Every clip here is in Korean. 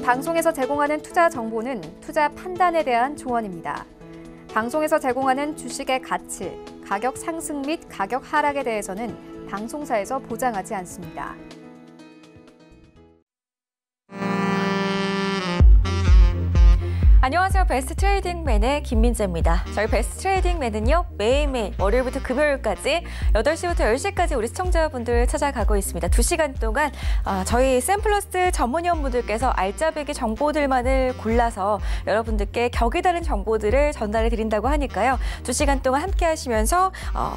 방송에서 제공하는 투자 정보는 투자 판단에 대한 조언입니다. 방송에서 제공하는 주식의 가치, 가격 상승 및 가격 하락에 대해서는 방송사에서 보장하지 않습니다. 안녕하세요. 베스트 트레이딩맨의 김민재입니다. 저희 베스트 트레이딩맨은요, 매일매일 월요일부터 금요일까지 8시부터 10시까지 우리 시청자분들 찾아가고 있습니다. 2시간 동안 저희 샘플러스 전문위원분들께서 알짜배기 정보들만을 골라서 여러분들께 격이 다른 정보들을 전달해 드린다고 하니까요. 2시간 동안 함께 하시면서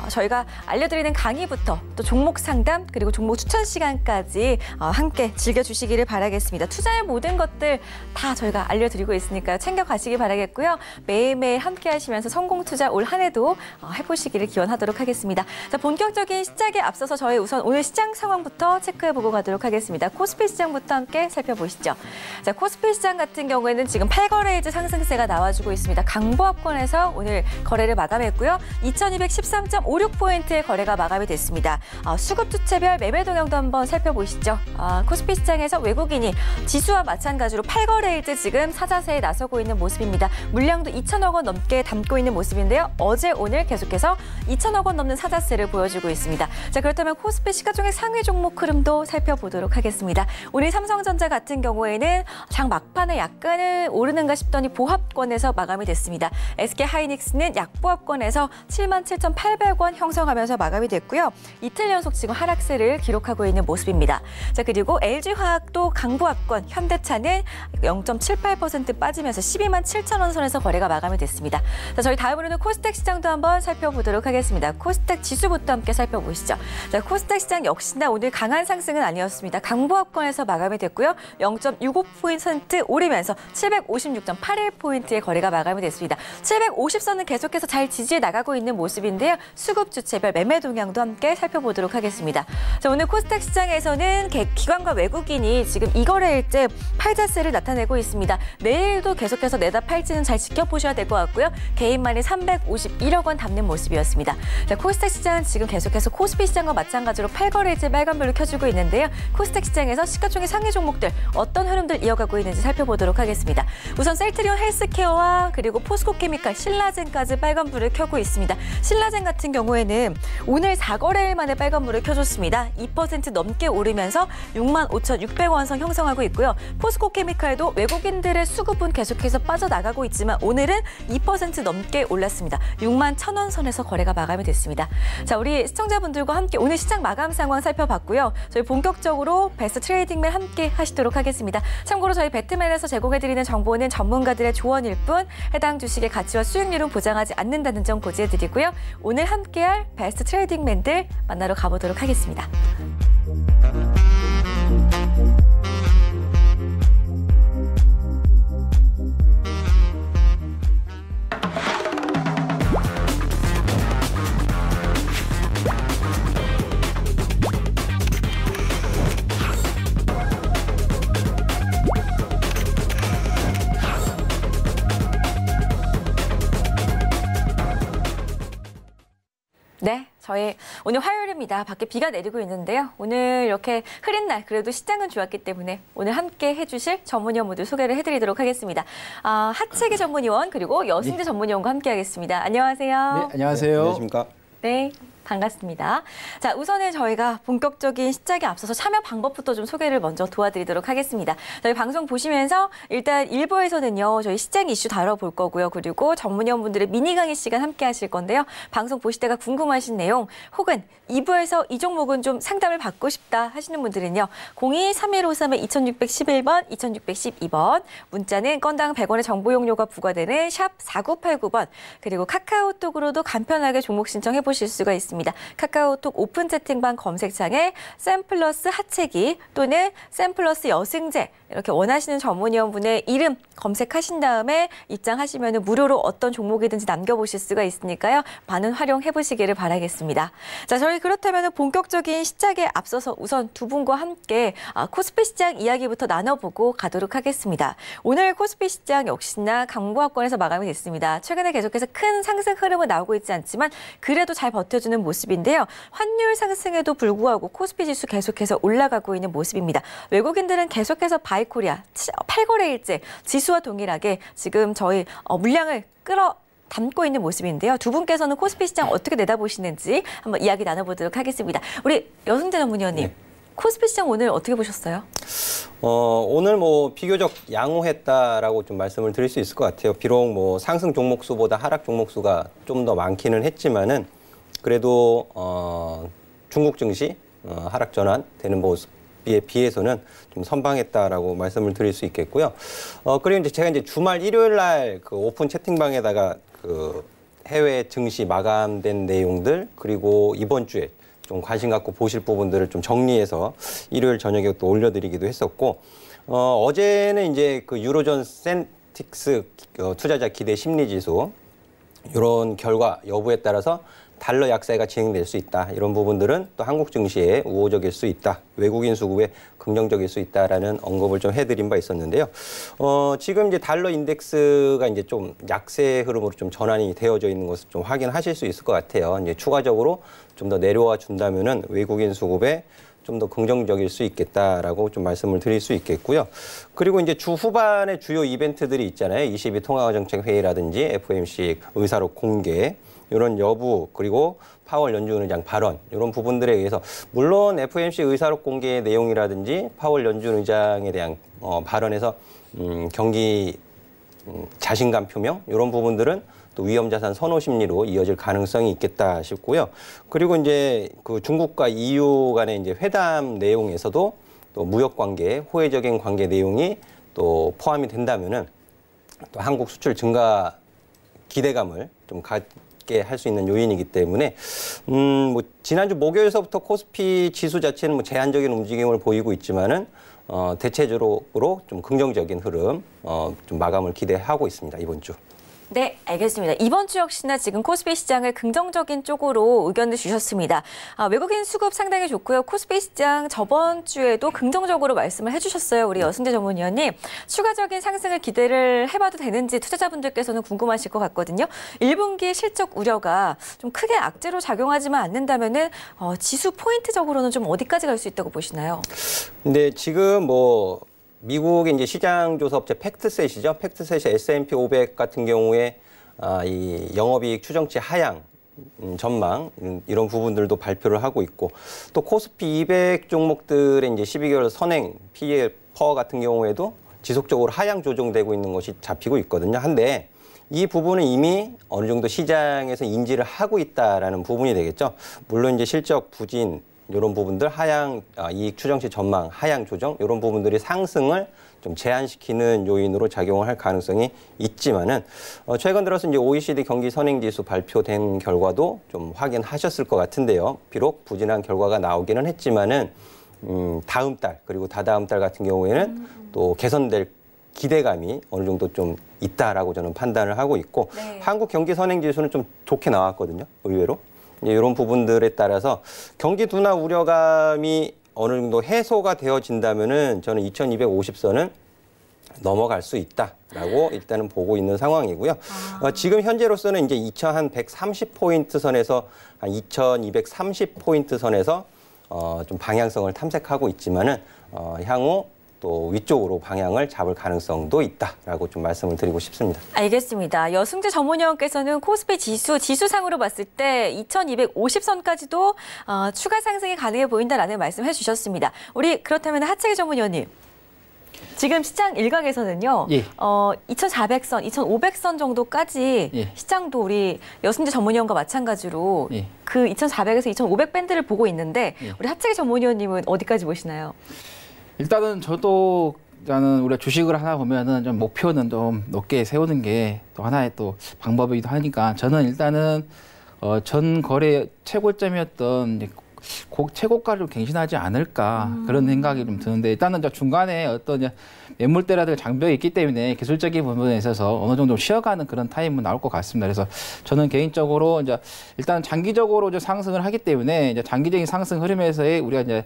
저희가 알려드리는 강의부터 또 종목 상담 그리고 종목 추천 시간까지 함께 즐겨주시기를 바라겠습니다. 투자의 모든 것들 다 저희가 알려드리고 있으니까요. 챙겨가시기 바라겠고요. 매일매일 함께 하시면서 성공 투자 올 한 해도 해보시기를 기원하도록 하겠습니다. 자, 본격적인 시작에 앞서서 저희 우선 오늘 시장 상황부터 체크해보고 가도록 하겠습니다. 코스피 시장부터 함께 살펴보시죠. 자, 코스피 시장 같은 경우에는 지금 8거래일째 상승세가 나와주고 있습니다. 강보합권에서 오늘 거래를 마감했고요. 2213.56포인트의 거래가 마감이 됐습니다. 수급 주체별 매매 동향도 한번 살펴보시죠. 코스피 시장에서 외국인이 지수와 마찬가지로 8거래일째 지금 사자세에 나서고 있는 모습입니다. 물량도 2천억 원 넘게 담고 있는 모습인데요. 어제 오늘 계속해서 2천억 원 넘는 사자세를 보여주고 있습니다. 자, 그렇다면 코스피 시가총액 상위 종목 흐름도 살펴보도록 하겠습니다. 오늘 삼성전자 같은 경우에는 장 막판에 약간은 오르는가 싶더니 보합권에서 마감이 됐습니다. SK하이닉스는 약보합권에서 77,800원 형성하면서 마감이 됐고요. 이틀 연속 지금 하락세를 기록하고 있는 모습입니다. 자, 그리고 LG화학도 강보합권, 현대차는 0.78% 빠지면서 127,000원 선에서 거래가 마감이 됐습니다. 자, 저희 다음으로는 코스닥 시장도 한번 살펴보도록 하겠습니다. 코스닥 지수부터 함께 살펴보시죠. 자, 코스닥 시장 역시나 오늘 강한 상승은 아니었습니다. 강보합권에서 마감이 됐고요. 0.65% 오르면서 756.81포인트의 거래가 마감이 됐습니다. 750선은 계속해서 잘 지지해 나가고 있는 모습인데요. 수급 주체별 매매 동향도 함께 살펴보도록 하겠습니다. 자, 오늘 코스닥 시장에서는 기관과 외국인이 지금 2거래일째 팔자세를 나타내고 있습니다. 내일도 계속해서 내다 팔지는 잘 지켜보셔야 될 것 같고요. 개인만이 351억 원 담는 모습이었습니다. 자, 코스닥 시장은 지금 계속해서 코스피 시장과 마찬가지로 8거래일째 빨간불을 켜주고 있는데요. 코스닥 시장에서 시가총액 상위 종목들 어떤 흐름들 이어가고 있는지 살펴보도록 하겠습니다. 우선 셀트리온 헬스케어와 그리고 포스코케미칼, 신라젠까지 빨간불을 켜고 있습니다. 신라젠 같은 경우에는 오늘 4거래일 만에 빨간불을 켜줬습니다. 2% 넘게 오르면서 65,600원 선 형성하고 있고요. 포스코케미칼도 외국인들의 수급은 계속해서 빠져나가고 있지만 오늘은 2% 넘게 올랐습니다. 61,000원 선에서 거래가 마감이 됐습니다. 자, 우리 시청자분들과 함께 오늘 시장 마감 상황 살펴봤고요. 저희 본격적으로 베스트 트레이딩맨 함께 하시도록 하겠습니다. 참고로 저희 배트맨에서 제공해드리는 정보는 전문가들의 조언일 뿐 해당 주식의 가치와 수익률은 보장하지 않는다는 점 고지해드리고요. 오늘 함께할 베스트 트레이딩맨들 만나러 가보도록 하겠습니다. 네, 저희 오늘 화요일입니다. 밖에 비가 내리고 있는데요. 오늘 이렇게 흐린 날 그래도 시장은 좋았기 때문에 오늘 함께 해주실 전문위원분들 소개를 해드리도록 하겠습니다. 하체기 전문위원 그리고 여승재 전문위원과 함께하겠습니다. 안녕하세요. 네, 안녕하세요. 네, 안녕하십니까? 네. 반갑습니다. 자, 우선은 저희가 본격적인 시작에 앞서서 참여 방법부터 좀 소개를 먼저 도와드리도록 하겠습니다. 저희 방송 보시면서 일단 1부에서는요, 저희 시장 이슈 다뤄볼 거고요. 그리고 전문위원분들의 미니 강의 시간 함께 하실 건데요. 방송 보실 때가 궁금하신 내용 혹은 2부에서 이 종목은 좀 상담을 받고 싶다 하시는 분들은요. 02-3153-2611번, 2612번, 문자는 건당 100원의 정보 용료가 부과되는 샵 4989번, 그리고 카카오톡으로도 간편하게 종목 신청해 보실 수가 있습니다. 카카오톡 오픈 채팅방 검색창에 샘플러스 하체기 또는 샘플러스 여승재 이렇게 원하시는 전문위원분의 이름 검색하신 다음에 입장하시면 무료로 어떤 종목이든지 남겨보실 수가 있으니까요. 많은 활용해 보시기를 바라겠습니다. 자, 저희 그렇다면 본격적인 시작에 앞서서 우선 두 분과 함께 코스피 시장 이야기부터 나눠보고 가도록 하겠습니다. 오늘 코스피 시장 역시나 강보합권에서 마감이 됐습니다. 최근에 계속해서 큰 상승 흐름은 나오고 있지 않지만 그래도 잘 버텨주는 모습인데요. 환율 상승에도 불구하고 코스피 지수 계속해서 올라가고 있는 모습입니다. 외국인들은 계속해서 바이코리아 8거래일째 지수와 동일하게 지금 저희 물량을 담고 있는 모습인데요. 두 분께서는 코스피 시장 어떻게 내다보시는지 한번 이야기 나눠보도록 하겠습니다. 우리 여승재 전문위원님, 코스피 시장 오늘 어떻게 보셨어요? 오늘 뭐 비교적 양호했다라고 좀 말씀을 드릴 수 있을 것 같아요. 비록 뭐 상승 종목 수보다 하락 종목 수가 좀 더 많기는 했지만은 그래도 중국 증시 하락 전환되는 모습에 비해서는 좀 선방했다라고 말씀을 드릴 수 있겠고요. 그리고 이제 제가 이제 주말 일요일 날 그 오픈 채팅방에다가 그 해외 증시 마감된 내용들 그리고 이번 주에 좀 관심 갖고 보실 부분들을 좀 정리해서 일요일 저녁에 또 올려드리기도 했었고, 어제는 이제 그 유로존 센틱스 투자자 기대 심리지수 이런 결과 여부에 따라서 달러 약세가 진행될 수 있다. 이런 부분들은 또 한국 증시에 우호적일 수 있다. 외국인 수급에 긍정적일 수 있다라는 언급을 좀 해드린 바 있었는데요. 지금 이제 달러 인덱스가 이제 좀 약세 흐름으로 좀 전환이 되어져 있는 것을 좀 확인하실 수 있을 것 같아요. 이제 추가적으로 좀 더 내려와 준다면은 외국인 수급에 좀 더 긍정적일 수 있겠다라고 좀 말씀을 드릴 수 있겠고요. 그리고 이제 주 후반에 주요 이벤트들이 있잖아요. 22 통화정책회의라든지 FOMC 의사록 공개, 이런 여부, 그리고 파월 연준 의장 발언, 이런 부분들에 의해서 물론 FOMC 의사록 공개의 내용이라든지 파월 연준 의장에 대한 발언에서 경기 자신감 표명, 이런 부분들은 또 위험자산 선호 심리로 이어질 가능성이 있겠다 싶고요. 그리고 이제 그 중국과 EU 간의 이제 회담 내용에서도 또 무역 관계, 호혜적인 관계 내용이 또 포함이 된다면은 또 한국 수출 증가 기대감을 좀 갖게 할 수 있는 요인이기 때문에 뭐 지난주 목요일서부터 코스피 지수 자체는 뭐 제한적인 움직임을 보이고 있지만은 대체적으로 좀 긍정적인 흐름 좀 마감을 기대하고 있습니다. 이번 주. 네, 알겠습니다. 이번 주 역시나 지금 코스피 시장을 긍정적인 쪽으로 의견을 주셨습니다. 외국인 수급 상당히 좋고요. 코스피 시장 저번 주에도 긍정적으로 말씀을 해주셨어요. 우리 여승재 전문위원님. 추가적인 상승을 기대를 해봐도 되는지 투자자분들께서는 궁금하실 것 같거든요. 1분기 실적 우려가 좀 크게 악재로 작용하지만 않는다면은 지수 포인트적으로는 좀 어디까지 갈 수 있다고 보시나요? 근데 지금 뭐 미국의 이제 시장 조사 업체 팩트셋이죠. 팩트셋이 S&P 500 같은 경우에 이 영업이익 추정치 하향 전망 이런 부분들도 발표를 하고 있고, 또 코스피 200 종목들의 이제 12개월 선행 PER 퍼 같은 경우에도 지속적으로 하향 조정되고 있는 것이 잡히고 있거든요. 한데 이 부분은 이미 어느 정도 시장에서 인지를 하고 있다라는 부분이 되겠죠. 물론 이제 실적 부진 이런 부분들 하향 이익 추정치 전망 하향 조정 이런 부분들이 상승을 좀 제한시키는 요인으로 작용을 할 가능성이 있지만은 최근 들어서 이제 OECD 경기 선행 지수 발표된 결과도 좀 확인하셨을 것 같은데요. 비록 부진한 결과가 나오기는 했지만은 다음 달 그리고 다다음 달 같은 경우에는 또 개선될 기대감이 어느 정도 좀 있다라고 저는 판단을 하고 있고, 네. 한국 경기 선행 지수는 좀 좋게 나왔거든요. 의외로. 이런 부분들에 따라서 경기 둔화 우려감이 어느 정도 해소가 되어진다면은 저는 2250선은 넘어갈 수 있다라고 일단은 보고 있는 상황이고요. 지금 현재로서는 이제 2130포인트 선에서 한 2230포인트 선에서 좀 방향성을 탐색하고 있지만은 향후 또 위쪽으로 방향을 잡을 가능성도 있다라고 좀 말씀을 드리고 싶습니다. 알겠습니다. 여승재 전문위원께서는 코스피 지수상으로 봤을 때 2250선까지도 추가 상승이 가능해 보인다라는 말씀을 해주셨습니다. 우리 그렇다면 하채기 전문위원님. 지금 시장 일각에서는요, 2400선, 2500선 정도까지 시장도 우리 여승재 전문위원과 마찬가지로 그 2400에서 2500 밴드를 보고 있는데 우리 하채기 전문위원님은 어디까지 보시나요? 일단은 저는 우리가 주식을 하나 보면은 좀 목표는 좀 높게 세우는 게 또 하나의 또 방법이기도 하니까 저는 일단은 전 거래 최고점이었던 이제 최고가를 갱신하지 않을까 그런 생각이 좀 드는데, 일단은 중간에 어떤 매물대라든가 장벽이 있기 때문에 기술적인 부분에 있어서 어느 정도 쉬어가는 그런 타임은 나올 것 같습니다. 그래서 저는 개인적으로 이제 일단 장기적으로 이제 상승을 하기 때문에 이제 장기적인 상승 흐름에서의 우리가 이제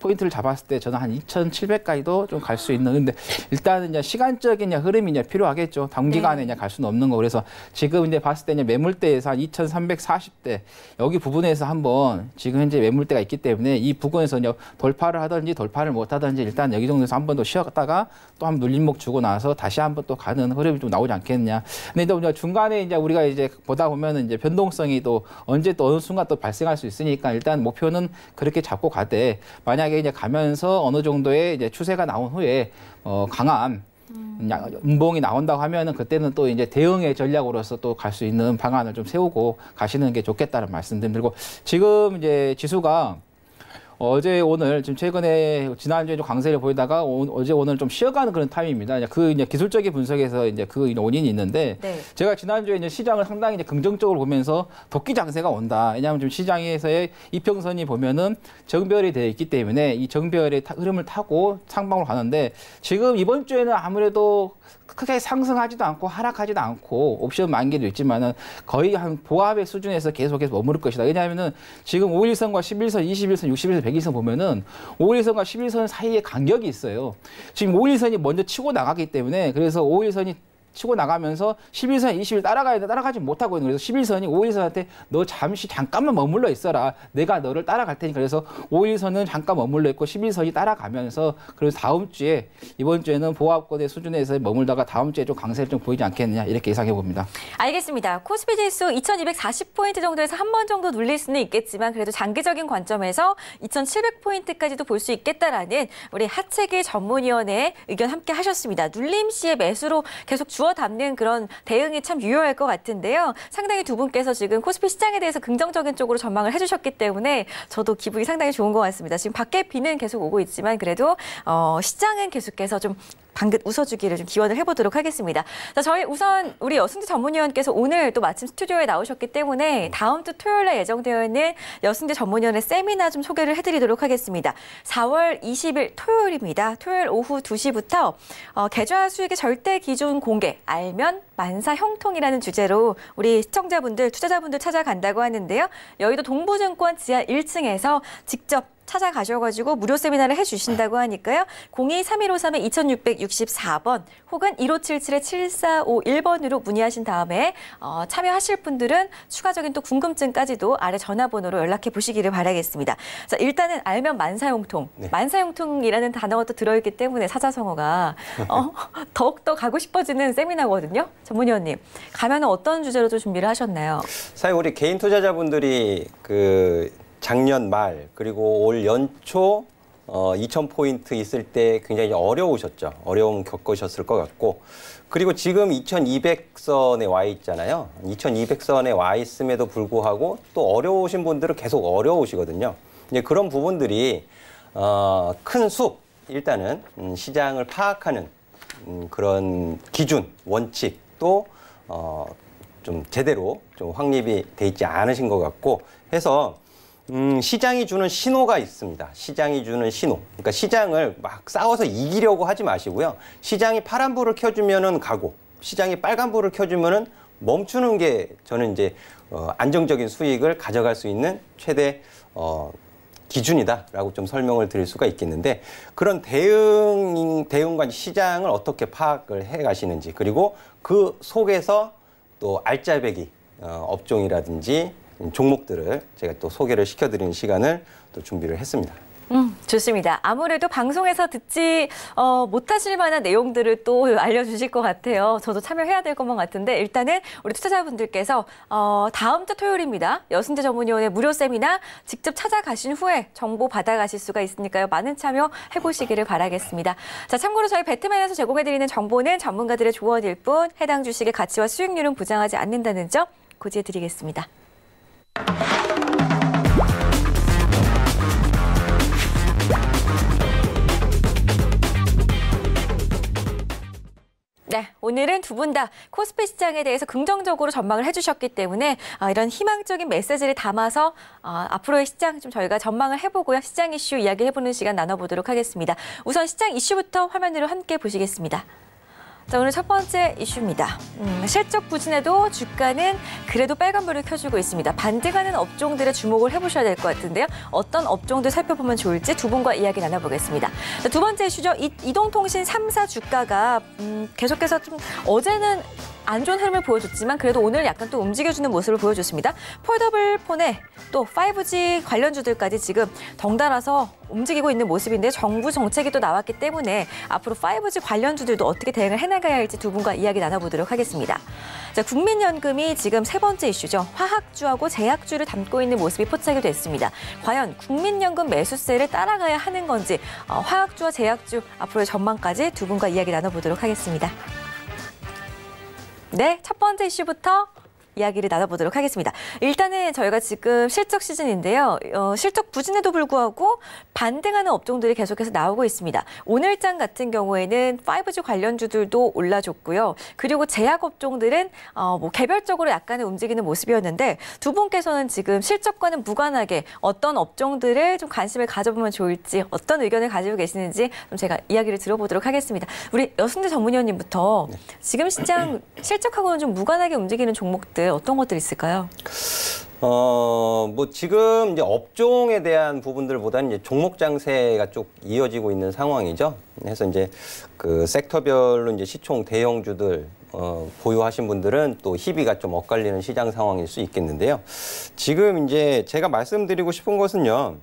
포인트를 잡았을 때 저는 한 2,700까지도 좀 갈 수 있는. 근데 일단은 이제 시간적인 흐름이 이제 필요하겠죠. 단기간에 이제 갈 수는 없는 거. 그래서 지금 이제 봤을 때 이제 매물대에서 한 2,340대 여기 부분에서 한번 지금 현재 매물대가 있기 때문에 이 부분에서 이제 돌파를 하든지 돌파를 못 하든지 일단 여기 정도에서 한 번 더 쉬었다가 또 한 번 눌림목 주고 나서 다시 한 번 또 가는 흐름이 좀 나오지 않겠느냐. 근데 또 중간에 이제 우리가 이제 보다 보면은 이제 변동성이 또 언제 또 어느 순간 또 발생할 수 있으니까 일단 목표는 그렇게 잡고 가되 만약에 이제 가면서 어느 정도의 이제 추세가 나온 후에 강한 음봉이 나온다고 하면은 그때는 또 이제 대응의 전략으로서 또 갈 수 있는 방안을 좀 세우고 가시는 게 좋겠다는 말씀드리고 지금 이제 지수가 어제 오늘 지금 최근에 지난주에 좀 강세를 보이다가 어제 오늘 좀 쉬어가는 그런 타임입니다. 그 이제 기술적인 분석에서 이제 그 원인이 있는데 네. 제가 지난주에 이제 시장을 상당히 이제 긍정적으로 보면서 도끼 장세가 온다. 왜냐하면 지금 시장에서의 이평선이 보면은 정별이 되어 있기 때문에 이 정별의 흐름을 타고 상방으로 가는데 지금 이번 주에는 아무래도 크게 상승하지도 않고 하락하지도 않고 옵션 만기도 있지만은 거의 한 보합의 수준에서 계속해서 머무를 것이다. 왜냐하면은 지금 5일선과 11선, 21선, 61선, 100일선 보면은 5일선과 11선 사이에 간격이 있어요. 지금 5일선이 먼저 치고 나가기 때문에 그래서 5일선이 치고 나가면서 11선, 20일 따라가야 돼. 따라가지 못하고 있는 거예요. 그래서 11선이 5일선한테 너 잠깐만 머물러 있어라. 내가 너를 따라갈 테니까. 그래서 5일선은 잠깐 머물러 있고 11선이 따라가면서 그래서 다음 주에 이번 주에는 보합권의 수준에서 머물다가 다음 주에 좀 강세를 좀 보이지 않겠느냐 이렇게 예상해 봅니다. 알겠습니다. 코스피 지수 2240포인트 정도에서 한 번 정도 눌릴 수는 있겠지만 그래도 장기적인 관점에서 2700포인트까지도 볼 수 있겠다라는 우리 하채길 전문위원의 의견 함께 하셨습니다. 눌림 시의 매수로 계속 주어 담는 그런 대응이 참 유효할 것 같은데요. 상당히 두 분께서 지금 코스피 시장에 대해서 긍정적인 쪽으로 전망을 해주셨기 때문에 저도 기분이 상당히 좋은 것 같습니다. 지금 밖에 비는 계속 오고 있지만 그래도 시장은 계속해서 좀 방긋 웃어주기를 좀 기원을 해보도록 하겠습니다. 자, 저희 우선 우리 여승재 전문위원께서 오늘 또 마침 스튜디오에 나오셨기 때문에 다음 주 토요일에 예정되어 있는 여승재 전문위원의 세미나 좀 소개를 해드리도록 하겠습니다. 4월 20일 토요일입니다. 토요일 오후 2시부터 계좌 수익의 절대 기준 공개, 알면 만사 형통이라는 주제로 우리 시청자분들, 투자자분들 찾아간다고 하는데요. 여의도 동부증권 지하 1층에서 직접 찾아가셔가지고 무료 세미나를 해주신다고 하니까요. 02-3153-2664번 혹은 1577-7451번으로 문의하신 다음에 참여하실 분들은 추가적인 또 궁금증까지도 아래 전화번호로 연락해 보시기를 바라겠습니다. 자, 일단은 알면 만사형통. 네. 만사형통이라는 단어가 또 들어있기 때문에 사자성어가 더욱더 가고 싶어지는 세미나거든요. 전문위원님, 가면 어떤 주제로 좀 준비를 하셨나요? 사실 우리 개인 투자자분들이 작년 말 그리고 올 연초 2,000포인트 있을 때 굉장히 어려우셨죠. 어려움 겪으셨을 것 같고 그리고 지금 2,200선에 와 있잖아요. 2,200선에 와 있음에도 불구하고 또 어려우신 분들은 계속 어려우시거든요. 이제 그런 부분들이 큰 숲, 일단은 시장을 파악하는 그런 기준, 원칙 또 좀 제대로 좀 확립이 돼 있지 않으신 것 같고 해서 시장이 주는 신호가 있습니다. 시장이 주는 신호. 그러니까 시장을 막 싸워서 이기려고 하지 마시고요. 시장이 파란불을 켜주면은 가고, 시장이 빨간불을 켜주면은 멈추는 게 저는 이제 안정적인 수익을 가져갈 수 있는 최대 기준이다라고 좀 설명을 드릴 수가 있겠는데 그런 대응과 시장을 어떻게 파악을 해 가시는지 그리고 그 속에서 또 알짜배기 업종이라든지 종목들을 제가 또 소개를 시켜드리는 시간을 또 준비를 했습니다. 좋습니다. 아무래도 방송에서 듣지 못하실 만한 내용들을 또 알려주실 것 같아요. 저도 참여해야 될 것만 같은데 일단은 우리 투자자분들께서 다음 주 토요일입니다. 여승재 전문위원의 무료 세미나 직접 찾아가신 후에 정보 받아가실 수가 있으니까요. 많은 참여 해보시기를 바라겠습니다. 자, 참고로 저희 배트맨에서 제공해드리는 정보는 전문가들의 조언일 뿐 해당 주식의 가치와 수익률은 보장하지 않는다는 점 고지해드리겠습니다. 네, 오늘은 두 분 다 코스피 시장에 대해서 긍정적으로 전망을 해주셨기 때문에 이런 희망적인 메시지를 담아서 앞으로의 시장 좀 저희가 전망을 해보고요. 시장 이슈 이야기해보는 시간 나눠보도록 하겠습니다. 우선 시장 이슈부터 화면으로 함께 보시겠습니다. 자, 오늘 첫 번째 이슈입니다. 실적 부진에도 주가는 그래도 빨간불을 켜주고 있습니다. 반등하는 업종들에 주목을 해보셔야 될 것 같은데요. 어떤 업종들 살펴보면 좋을지 두 분과 이야기 나눠보겠습니다. 자, 두 번째 이슈죠. 이동통신 3사 주가가 계속해서 좀 어제는 안 좋은 흐름을 보여줬지만 그래도 오늘 약간 또 움직여주는 모습을 보여줬습니다. 폴더블 폰에 또 5G 관련주들까지 지금 덩달아서 움직이고 있는 모습인데 정부 정책이 또 나왔기 때문에 앞으로 5G 관련주들도 어떻게 대응을 해나가야 할지 두 분과 이야기 나눠보도록 하겠습니다. 자, 국민연금이 지금 세 번째 이슈죠. 화학주하고 제약주를 담고 있는 모습이 포착이 됐습니다. 과연 국민연금 매수세를 따라가야 하는 건지 화학주와 제약주 앞으로의 전망까지 두 분과 이야기 나눠보도록 하겠습니다. 네, 첫 번째 이슈부터 이야기를 나눠보도록 하겠습니다. 일단은 저희가 지금 실적 시즌인데요. 실적 부진에도 불구하고 반등하는 업종들이 계속해서 나오고 있습니다. 오늘장 같은 경우에는 5G 관련주들도 올라줬고요. 그리고 제약 업종들은 뭐 개별적으로 약간의 움직이는 모습이었는데 두 분께서는 지금 실적과는 무관하게 어떤 업종들을 좀 관심을 가져보면 좋을지 어떤 의견을 가지고 계시는지 좀 제가 이야기를 들어보도록 하겠습니다. 우리 여승재 전문위원님부터 지금 시장 실적하고는 좀 무관하게 움직이는 종목들 어떤 것들이 있을까요? 뭐 지금 이제 업종에 대한 부분들보다는 이제 종목 장세가 쭉 이어지고 있는 상황이죠. 그래서 이제 그 섹터별로 이제 시총 대형주들 보유하신 분들은 또 희비가 좀 엇갈리는 시장 상황일 수 있겠는데요. 지금 이제 제가 말씀드리고 싶은 것은요.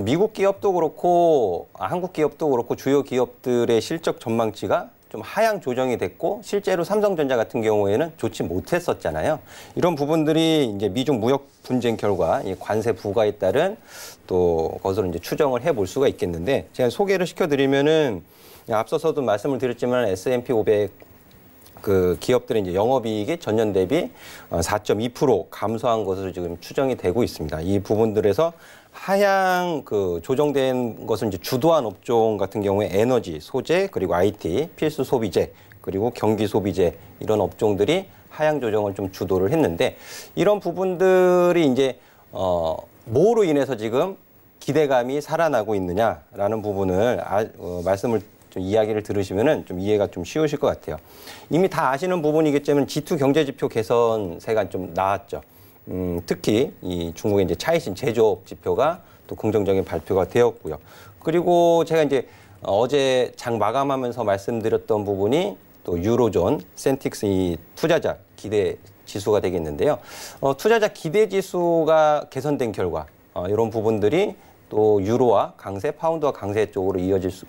미국 기업도 그렇고 한국 기업도 그렇고 주요 기업들의 실적 전망치가 좀 하향 조정이 됐고 실제로 삼성전자 같은 경우에는 좋지 못했었잖아요. 이런 부분들이 이제 미중 무역 분쟁 결과 이 관세 부과에 따른 또 것으로 이제 추정을 해볼 수가 있겠는데 제가 소개를 시켜드리면은 앞서서도 말씀을 드렸지만 S&P 500 그 기업들의 이제 영업이익이 전년 대비 4.2% 감소한 것으로 지금 추정이 되고 있습니다. 이 부분들에서 하향 그 조정된 것은 이제 주도한 업종 같은 경우에 에너지, 소재, 그리고 IT, 필수 소비재, 그리고 경기 소비재 이런 업종들이 하향 조정을 좀 주도를 했는데 이런 부분들이 이제 뭐로 인해서 지금 기대감이 살아나고 있느냐라는 부분을 말씀을 좀 이야기를 들으시면은 좀 이해가 좀 쉬우실 것 같아요. 이미 다 아시는 부분이겠지만 G2 경제지표 개선세가 좀 나왔죠. 특히 이 중국의 이제 차이신 제조업 지표가 또 긍정적인 발표가 되었고요. 그리고 제가 이제 어제 장 마감하면서 말씀드렸던 부분이 또 유로존, 센틱스 이 투자자 기대 지수가 되겠는데요. 투자자 기대 지수가 개선된 결과 이런 부분들이 또 유로와 강세, 파운드와 강세 쪽으로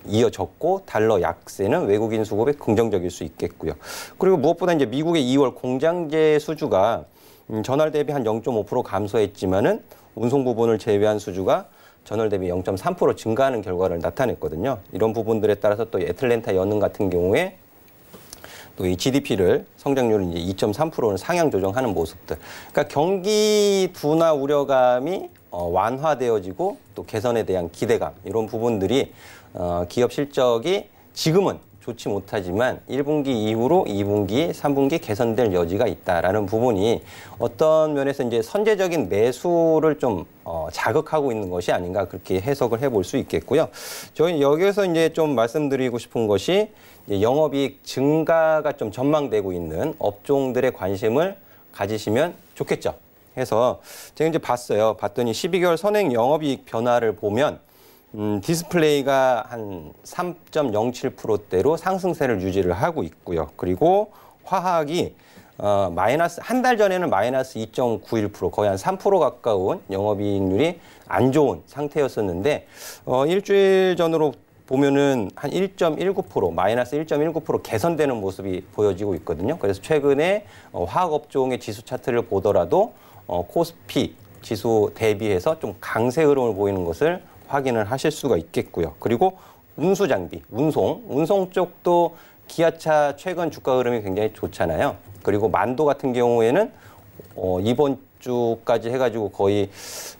이어졌고 달러 약세는 외국인 수급에 긍정적일 수 있겠고요. 그리고 무엇보다 이제 미국의 2월 공장재 수주가 전월 대비 한 0.5% 감소했지만은 운송 부분을 제외한 수주가 전월 대비 0.3% 증가하는 결과를 나타냈거든요. 이런 부분들에 따라서 또 애틀랜타 연은 같은 경우에 또 이 GDP를 성장률을 이제 2.3%는 상향 조정하는 모습들. 그러니까 경기 둔화 우려감이 완화되어지고 또 개선에 대한 기대감 이런 부분들이 기업 실적이 지금은 좋지 못하지만 1분기 이후로 2분기, 3분기 개선될 여지가 있다라는 부분이 어떤 면에서 이제 선제적인 매수를 좀 자극하고 있는 것이 아닌가 그렇게 해석을 해볼 수 있겠고요. 저희 여기에서 이제 좀 말씀드리고 싶은 것이 이제 영업이익 증가가 좀 전망되고 있는 업종들의 관심을 가지시면 좋겠죠. 해서 제가 이제 봤더니 12개월 선행 영업이익 변화를 보면 디스플레이가 한 3.07%대로 상승세를 유지를 하고 있고요. 그리고 화학이 마이너스 한 달 전에는 마이너스 2.91% 거의 한 3% 가까운 영업이익률이 안 좋은 상태였었는데 일주일 전으로 보면은 한 1.19% 마이너스 1.19% 개선되는 모습이 보여지고 있거든요. 그래서 최근에 화학업종의 지수 차트를 보더라도 코스피 지수 대비해서 좀 강세 흐름을 보이는 것을 확인을 하실 수가 있겠고요. 그리고 운수장비, 운송 쪽도 기아차 최근 주가 흐름이 굉장히 좋잖아요. 그리고 만도 같은 경우에는 이번 주까지 해가지고 거의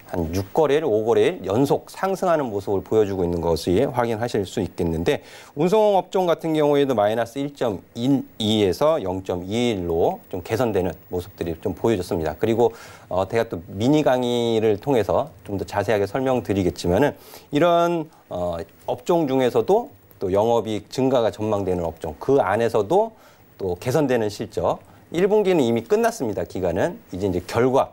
한 6거래일, 5거래일 연속 상승하는 모습을 보여주고 있는 것을 확인하실 수 있겠는데 운송업종 같은 경우에도 마이너스 1.12에서 0.21로 좀 개선되는 모습들이 좀 보여졌습니다. 그리고 제가 또 미니 강의를 통해서 좀 더 자세하게 설명드리겠지만은 이런 업종 중에서도 또 영업이익 증가가 전망되는 업종, 그 안에서도 또 개선되는 실적. 1분기는 이미 끝났습니다. 기간은 이제 결과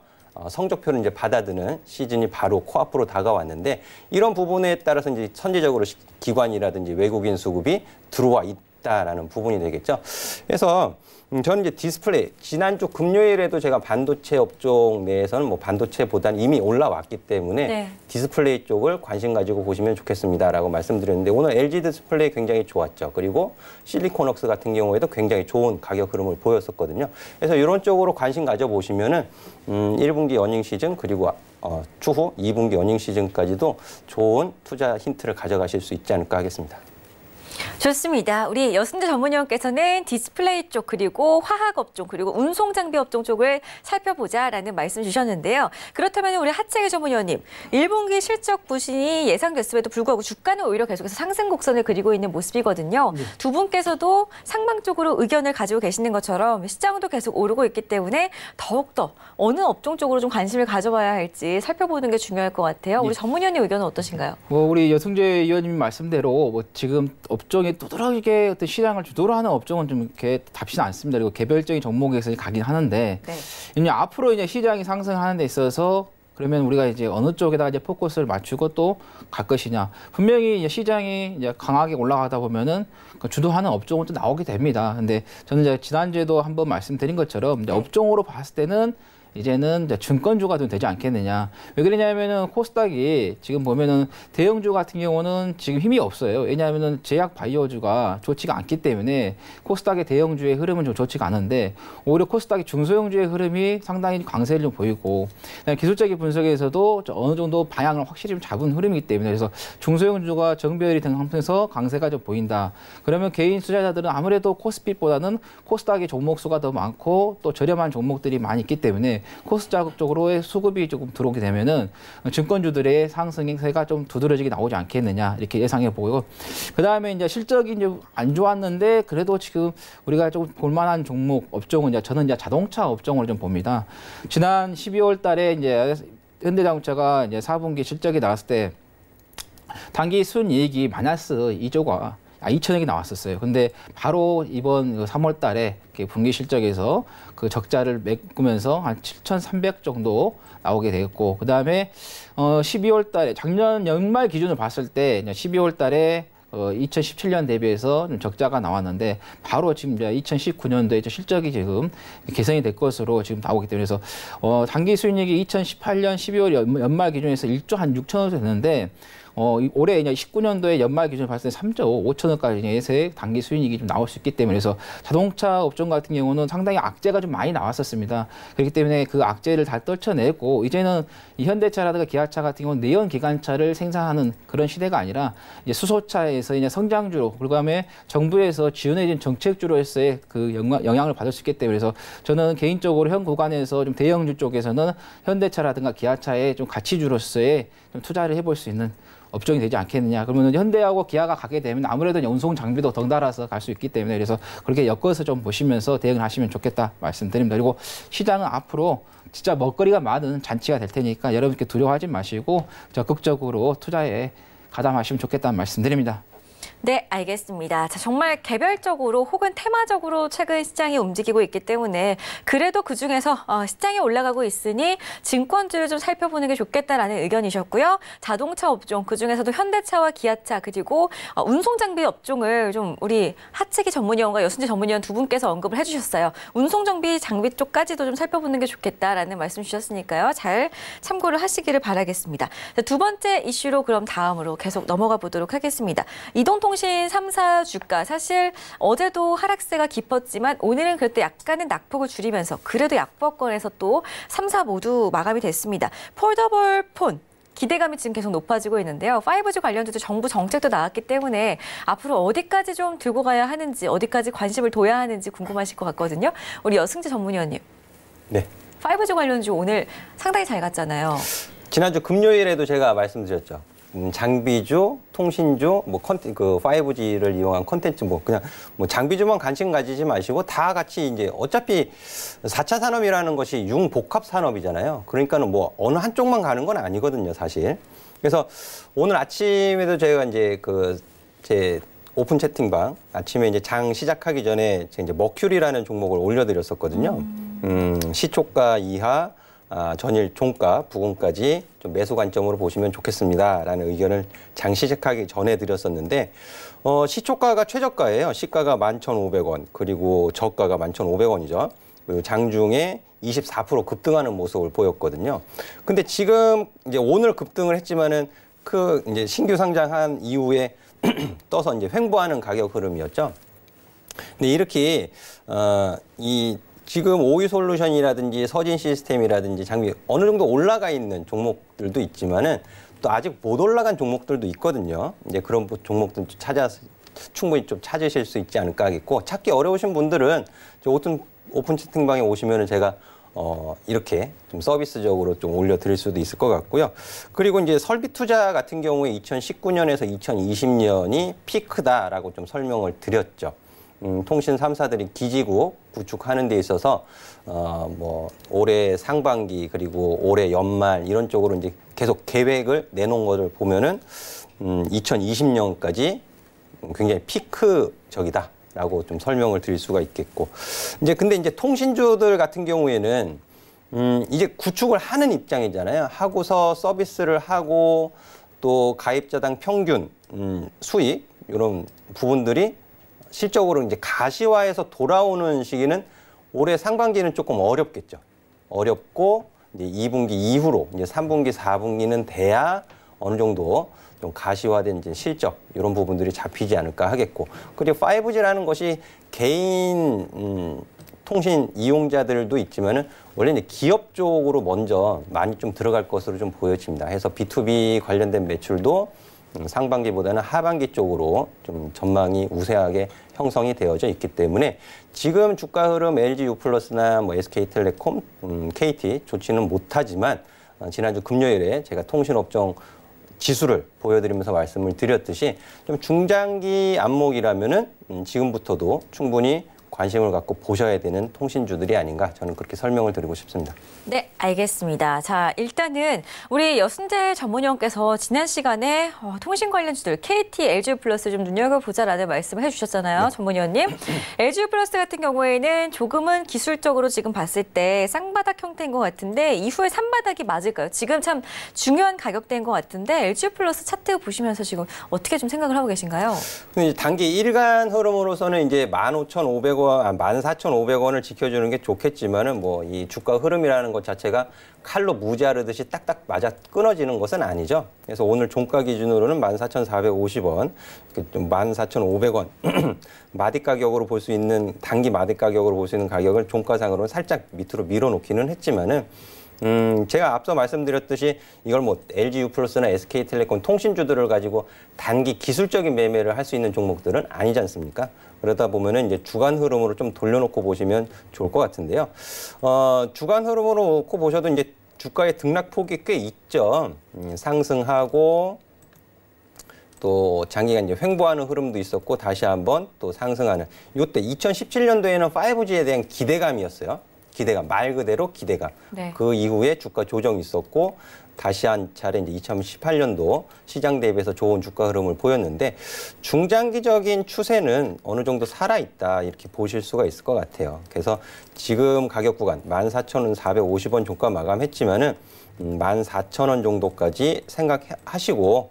성적표를 이제 받아드는 시즌이 바로 코앞으로 다가왔는데 이런 부분에 따라서 이제 선제적으로 기관이라든지 외국인 수급이 들어와 있다라는 부분이 되겠죠. 그래서 저는 이제 디스플레이, 지난주 금요일에도 제가 반도체 업종 내에서는 뭐 반도체보다는 이미 올라왔기 때문에 네. 디스플레이 쪽을 관심 가지고 보시면 좋겠습니다라고 말씀드렸는데 오늘 LG 디스플레이 굉장히 좋았죠. 그리고 실리콘웍스 같은 경우에도 굉장히 좋은 가격 흐름을 보였었거든요. 그래서 이런 쪽으로 관심 가져보시면은 1분기 어닝 시즌 그리고 추후 2분기 어닝 시즌까지도 좋은 투자 힌트를 가져가실 수 있지 않을까 하겠습니다. 좋습니다. 우리 여승재 전문위원께서는 디스플레이 쪽 그리고 화학 업종 그리고 운송 장비 업종 쪽을 살펴보자라는 말씀 주셨는데요. 그렇다면 우리 하채기 전문위원님, 1분기 실적 부진이 예상됐음에도 불구하고 주가는 오히려 계속해서 상승 곡선을 그리고 있는 모습이거든요. 두 분께서도 상방적으로 의견을 가지고 계시는 것처럼 시장도 계속 오르고 있기 때문에 더욱더 어느 업종 쪽으로 좀 관심을 가져봐야 할지 살펴보는 게 중요할 것 같아요. 우리 전문위원님 의견은 어떠신가요? 우리 여승재 의원님 말씀대로 지금 업종이 두드러지게 어떤 시장을 주도로 하는 업종은 좀 이렇게 답지는 않습니다. 그리고 개별적인 종목에서 가긴 하는데 이제 앞으로 이제 시장이 상승하는 데 있어서 그러면 우리가 이제 어느 쪽에다가 이제 포커스를 맞추고 또 갈 것이냐. 분명히 이제 시장이 이제 강하게 올라가다 보면은 그 주도하는 업종은 또 나오게 됩니다. 근데 저는 이제 지난주에도 한번 말씀드린 것처럼 이제 업종으로 봤을 때는 이제는 이제 증권주가 좀 되지 않겠느냐. 왜 그러냐면은 코스닥이 지금 보면은 대형주 같은 경우는 지금 힘이 없어요. 왜냐하면은 제약 바이오주가 좋지가 않기 때문에 코스닥의 대형주의 흐름은 좀 좋지가 않은데 오히려 코스닥의 중소형주의 흐름이 상당히 강세를 좀 보이고 기술적인 분석에서도 어느 정도 방향을 확실히 좀 잡은 흐름이기 때문에 그래서 중소형주가 정배열이 등하면서 강세가 좀 보인다. 그러면 개인 투자자들은 아무래도 코스피보다는 코스닥의 종목수가 더 많고 또 저렴한 종목들이 많이 있기 때문에 코스닥 쪽으로의 수급이 조금 들어오게 되면은 증권주들의 상승세가 좀 두드러지게 나오지 않겠느냐 이렇게 예상해 보고요. 그 다음에 이제 실적이 이제 안 좋았는데 그래도 지금 우리가 조금 볼만한 종목 업종은 이제 저는 이제 자동차 업종을 좀 봅니다. 지난 12월 달에 이제 현대자동차가 이제 4분기 실적이 나왔을 때 단기 순이익이 마이너스 2천억이 나왔었어요. 근데 바로 이번 3월 달에 분기 실적에서 그 적자를 메꾸면서 한 7,300 정도 나오게 되었고, 그 다음에 12월 달에 작년 연말 기준으로 봤을 때 12월 달에 2017년 대비해서 좀 적자가 나왔는데 바로 지금 이제 2019년도에 실적이 지금 개선이 될 것으로 지금 나오기 때문에 그래서 단기 수익률이 2018년 12월 연말 기준에서 1조 한 6천억 됐는데 올해 이제 19년도에 연말 기준으로 봤을 때 3조 5천억까지 예세 단기 수익이 좀 나올 수 있기 때문에 그래서 자동차 업종 같은 경우는 상당히 악재가 좀 많이 나왔었습니다. 그렇기 때문에 그 악재를 다 떨쳐내고 이제는 이 현대차라든가 기아차 같은 경우는 내연 기관차를 생산하는 그런 시대가 아니라 이제 수소차에서 이제 성장주로 그다음에 정부에서 지원해준 정책주로서의 그 영향을 받을 수 있기 때문에 그래서 저는 개인적으로 현 구간에서 좀 대형주 쪽에서는 현대차라든가 기아차의 좀 가치주로서의 좀 투자를 해볼 수 있는 업종이 되지 않겠느냐. 그러면 현대하고 기아가 가게 되면 아무래도 운송 장비도 덩달아서 갈 수 있기 때문에 그래서 그렇게 엮어서 좀 보시면서 대응을 하시면 좋겠다 말씀드립니다. 그리고 시장은 앞으로 진짜 먹거리가 많은 잔치가 될 테니까 여러분께 두려워하지 마시고 적극적으로 투자에 가담하시면 좋겠다는 말씀드립니다. 네, 알겠습니다. 자, 정말 개별적으로 혹은 테마적으로 최근 시장이 움직이고 있기 때문에 그래도 그중에서 시장이 올라가고 있으니 증권주를 좀 살펴보는 게 좋겠다라는 의견이셨고요. 자동차 업종, 그중에서도 현대차와 기아차 그리고 운송장비 업종을 좀 우리 하채기 전문위원과 여순재 전문위원 두 분께서 언급을 해주셨어요. 운송장비 장비 쪽까지도 좀 살펴보는 게 좋겠다라는 말씀 주셨으니까요. 잘 참고를 하시기를 바라겠습니다. 자, 두 번째 이슈로 그럼 다음으로 계속 넘어가 보도록 하겠습니다. 이동통신 3사 주가 사실 어제도 하락세가 깊었지만 오늘은 그때 약간은 낙폭을 줄이면서 그래도 약보권에서 또 3사 모두 마감이 됐습니다. 폴더블 폰. 기대감이 지금 계속 높아지고 있는데요. 5G 관련주도 정부 정책도 나왔기 때문에 앞으로 어디까지 좀 들고 가야 하는지 어디까지 관심을 둬야 하는지 궁금하실 것 같거든요. 우리 여승재 전문위원님. 네. 5G 관련주 오늘 상당히 잘 갔잖아요. 지난주 금요일에도 제가 말씀드렸죠. 장비주, 통신주, 뭐 그 5G를 이용한 콘텐츠 그냥 장비주만 관심 가지지 마시고 다 같이 이제 어차피 4차 산업이라는 것이 융복합 산업이잖아요. 그러니까는 어느 한쪽만 가는 건 아니거든요, 사실. 그래서 오늘 아침에도 제가 이제 제 오픈 채팅방 아침에 이제 장 시작하기 전에 제가 이제 머큐리라는 종목을 올려드렸었거든요. 시초가 이하, 전일 종가 부근까지 좀 매수 관점으로 보시면 좋겠습니다라는 의견을 장 시작하기 전에 드렸었는데 시초가가 최저가예요. 시가가 11,500원 그리고 저가가 11,500원이죠. 그리고 장중에 24% 급등하는 모습을 보였거든요. 근데 지금 이제 오늘 급등을 했지만은 그 이제 신규 상장한 이후에 떠서 이제 횡보하는 가격 흐름이었죠. 근데 이렇게 이 지금 오이솔루션이라든지 서진 시스템이라든지 장비 어느 정도 올라가 있는 종목들도 있지만은 또 아직 못 올라간 종목들도 있거든요. 이제 그런 종목들 찾아서 충분히 좀 찾으실 수 있지 않을까 하겠고 찾기 어려우신 분들은 오픈 채팅방에 오시면은 제가 이렇게 좀 서비스적으로 좀 올려드릴 수도 있을 것 같고요. 그리고 이제 설비 투자 같은 경우에 2019년에서 2020년이 피크다라고 좀 설명을 드렸죠. 통신 3사들이 기지국 구축하는 데 있어서 뭐 올해 상반기 그리고 올해 연말 이런 쪽으로 이제 계속 계획을 내놓은 것을 보면은 2020년까지 굉장히 피크적이다. 라고 좀 설명을 드릴 수가 있겠고. 근데 이제 통신주들 같은 경우에는, 이제 구축을 하는 입장이잖아요. 하고서 서비스를 하고 또 가입자당 평균, 수익, 이런 부분들이 실적으로 이제 가시화해서 돌아오는 시기는 올해 상반기는 조금 어렵겠죠. 어렵고, 이제 2분기 이후로, 이제 3분기, 4분기는 돼야 어느 정도 좀 가시화된 이제 실적 이런 부분들이 잡히지 않을까 하겠고 그리고 5G라는 것이 개인 통신 이용자들도 있지만은 원래 이제 기업 쪽으로 먼저 많이 좀 들어갈 것으로 좀 보여집니다. 해서 B2B 관련된 매출도 상반기보다는 하반기 쪽으로 좀 전망이 우세하게 형성이 되어져 있기 때문에 지금 주가 흐름 LG U+나 뭐 SK텔레콤, KT 좋지는 못하지만 지난주 금요일에 제가 통신업종 지수를 보여드리면서 말씀을 드렸듯이 좀 중장기 안목이라면은 지금부터도 충분히 관심을 갖고 보셔야 되는 통신주들이 아닌가 저는 그렇게 설명을 드리고 싶습니다. 네, 알겠습니다. 자, 일단은 우리 여순재 전문위원께서 지난 시간에 통신 관련주들 KT, LGU+ 좀 눈여겨보자라는 말씀을 해주셨잖아요. 네. 전문위원님. LGU+ 같은 경우에는 조금은 기술적으로 지금 봤을 때 쌍바닥 형태인 것 같은데 이후에 산바닥이 맞을까요? 지금 참 중요한 가격대인 것 같은데 LGU+ 차트 보시면서 지금 어떻게 좀 생각을 하고 계신가요? 단기 일간 흐름으로서는 이제 15,500원 14,500원을 지켜주는 게 좋겠지만은 뭐 이 주가 흐름이라는 것 자체가 칼로 무자르듯이 딱딱 맞아 끊어지는 것은 아니죠. 그래서 오늘 종가 기준으로는 14,450원, 14,500원 마디 가격으로 볼 수 있는 단기 마디 가격으로 볼 수 있는 가격을 종가상으로는 살짝 밑으로 밀어놓기는 했지만은 제가 앞서 말씀드렸듯이 이걸 뭐 LG U+나 SK텔레콤 통신주들을 가지고 단기 기술적인 매매를 할 수 있는 종목들은 아니지 않습니까? 그러다 보면은 이제 주간 흐름으로 좀 돌려놓고 보시면 좋을 것 같은데요. 주간 흐름으로 놓고 보셔도 이제 주가의 등락폭이 꽤 있죠. 상승하고 또 장기간 이제 횡보하는 흐름도 있었고 다시 한번 또 상승하는. 이때 2017년도에는 5G에 대한 기대감이었어요. 기대감, 말 그대로 기대감. 네. 그 이후에 주가 조정이 있었고 다시 한 차례 이제 2018년도 시장 대비해서 좋은 주가 흐름을 보였는데 중장기적인 추세는 어느 정도 살아있다 이렇게 보실 수가 있을 것 같아요. 그래서 지금 가격 구간 14,450원 종가 마감했지만은 14,000원 정도까지 생각하시고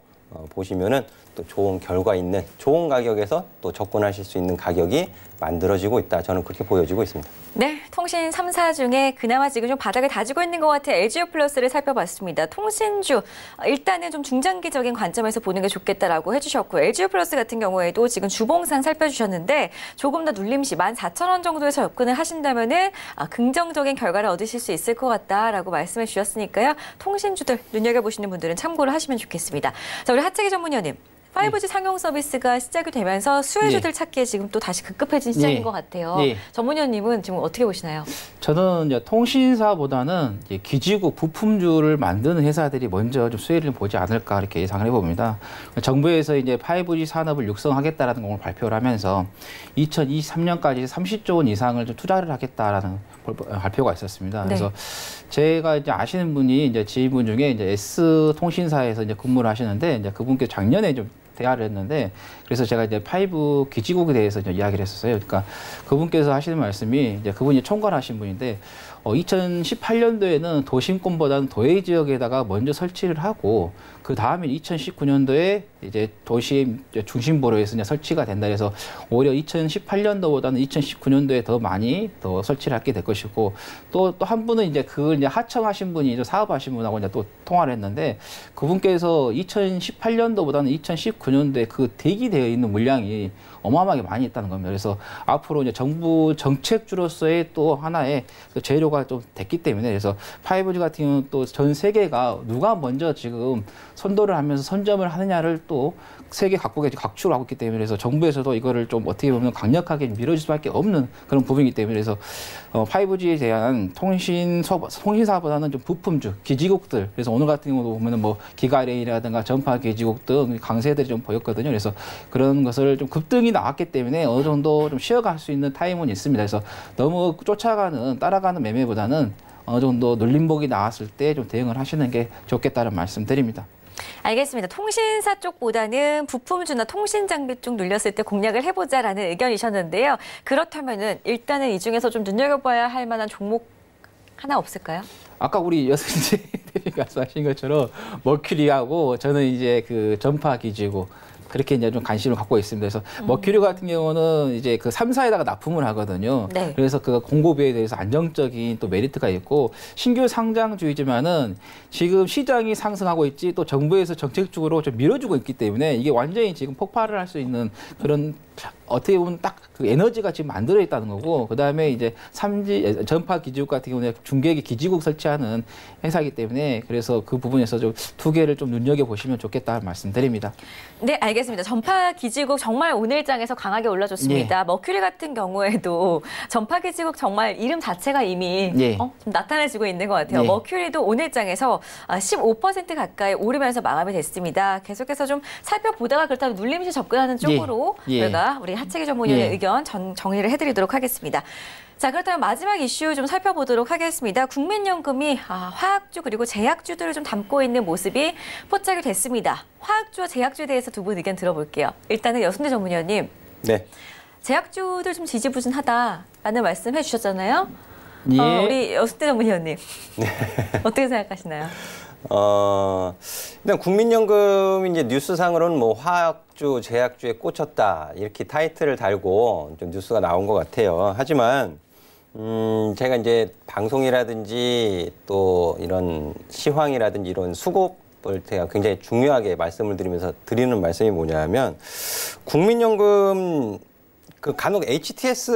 보시면은 또 좋은 결과 있는 좋은 가격에서 또 접근하실 수 있는 가격이 만들어지고 있다. 저는 그렇게 보여지고 있습니다. 네, 통신 3사 중에 그나마 지금 좀 바닥을 다지고 있는 것 같은 LGU+를 살펴봤습니다. 통신주, 일단은 좀 중장기적인 관점에서 보는 게 좋겠다라고 해주셨고 LGU+ 같은 경우에도 지금 주봉상 살펴주셨는데 조금 더 눌림시 14,000원 정도에서 접근을 하신다면은 긍정적인 결과를 얻으실 수 있을 것 같다라고 말씀해 주셨으니까요. 통신주들 눈여겨보시는 분들은 참고를 하시면 좋겠습니다. 자, 우리 하채기 전문위원님. 5G 상용 서비스가 시작이 되면서 수혜주들 찾기에 지금 또 다시 급급해진 시장인 것 같아요. 전문위원님은 지금 어떻게 보시나요? 저는 이제 통신사보다는 이제 기지국 부품주를 만드는 회사들이 먼저 좀 수혜를 보지 않을까 이렇게 예상을 해봅니다. 정부에서 이제 5G 산업을 육성하겠다라는 걸 발표를 하면서 2023년까지 30조 원 이상을 좀 투자를 하겠다라는 발표가 있었습니다. 네. 그래서 제가 이제 아시는 분이 이제 지인분 중에 이제 S 통신사에서 이제 근무를 하시는데 이제 그분께 작년에 좀 대화를 했는데 그래서 제가 이제 파이브 기지국에 대해서 이제 이야기를 했었어요. 그러니까 그분께서 하시는 말씀이 이제 그분이 총괄하신 분인데 2018년도에는 도심권보다는 도해 지역에다가 먼저 설치를 하고 그 다음에 2019년도에 이제 도시 중심부로 해서 이제 설치가 된다 해서 오히려 2018년도보다는 2019년도에 더 많이 더 설치를 하게 될 것이고 또 한 분은 이제 그걸 이제 하청하신 분이 이제 사업하신 분하고 이제 또 통화를 했는데 그분께서 2018년도보다는 2019년도에 그 대기되어 있는 물량이 어마어마하게 많이 있다는 겁니다. 그래서 앞으로 이제 정부 정책주로서의 또 하나의 재료가 좀 됐기 때문에 그래서 5G 같은 경우는 또 전 세계가 누가 먼저 지금 선도를 하면서 선점을 하느냐를 또 세계 각국에 각축을 하고 있기 때문에 그래서 정부에서도 이거를 좀 어떻게 보면 강력하게 밀어줄 수밖에 없는 그런 부분이기 때문에 그래서 5G에 대한 통신사보다는 좀 부품주, 기지국들 그래서 오늘 같은 경우도 보면은 뭐 기가레이라든가 전파 기지국 등 강세들이 좀 보였거든요. 그래서 그런 것을 좀 급등이 나왔기 때문에 어느 정도 좀 쉬어갈 수 있는 타임은 있습니다. 그래서 너무 따라가는 매매보다는 어느 정도 눌림목이 나왔을 때 좀 대응을 하시는 게 좋겠다는 말씀드립니다. 알겠습니다. 통신사 쪽보다는 부품주나 통신 장비 쪽 눌렸을 때 공략을 해보자라는 의견이셨는데요. 그렇다면은 일단은 이 중에서 좀 눈여겨봐야 할 만한 종목 하나 없을까요? 아까 우리 여승재 대표가 말씀하신 것처럼 머큐리하고 저는 이제 그 전파 기지고 그렇게 이제 좀 관심을 갖고 있습니다. 그래서 머큐리 같은 경우는 이제 그 3사에다가 납품을 하거든요. 네. 그래서 그 공급에 대해서 안정적인 또 메리트가 있고 신규 상장주이지만은 지금 시장이 상승하고 있지 또 정부에서 정책적으로 좀 밀어주고 있기 때문에 이게 완전히 지금 폭발을 할 수 있는 그런 어떻게 보면 딱 그 에너지가 지금 만들어 있다는 거고 그다음에 이제 3G 전파 기지국 같은 경우는 중계기 기지국 설치하는 회사이기 때문에 그래서 그 부분에서 좀 두 개를 좀 눈여겨보시면 좋겠다는 말씀드립니다. 네, 알겠습니다. 전파 기지국 정말 오늘장에서 강하게 올라줬습니다. 예. 머큐리 같은 경우에도 전파 기지국 정말 이름 자체가 이미 예. 좀 나타나지고 있는 것 같아요. 예. 머큐리도 오늘장에서 15% 가까이 오르면서 마감이 됐습니다. 계속해서 좀 살펴보다가 그렇다면 눌림시 접근하는 쪽으로 예. 저희가 우리 하채기 전문위원의 예. 의견 정리를 해드리도록 하겠습니다. 자, 그렇다면 마지막 이슈 좀 살펴보도록 하겠습니다. 국민연금이 화학주 그리고 제약주들을 좀 담고 있는 모습이 포착이 됐습니다. 화학주와 제약주에 대해서 두 분 의견 들어볼게요. 일단은 여순재 전문위원님. 네. 제약주들 좀 지지부진하다라는 말씀 해주셨잖아요. 예. 우리 여순재 전문위원님. 어떻게 생각하시나요? 일단 국민연금 이제 뉴스상으로는 뭐 화학주, 제약주에 꽂혔다 이렇게 타이틀을 달고 좀 뉴스가 나온 것 같아요. 하지만 제가 이제 방송이라든지 또 이런 시황이라든지 이런 수급을 제가 굉장히 중요하게 말씀을 드리면서 드리는 말씀이 뭐냐면 국민연금 그 간혹 HTS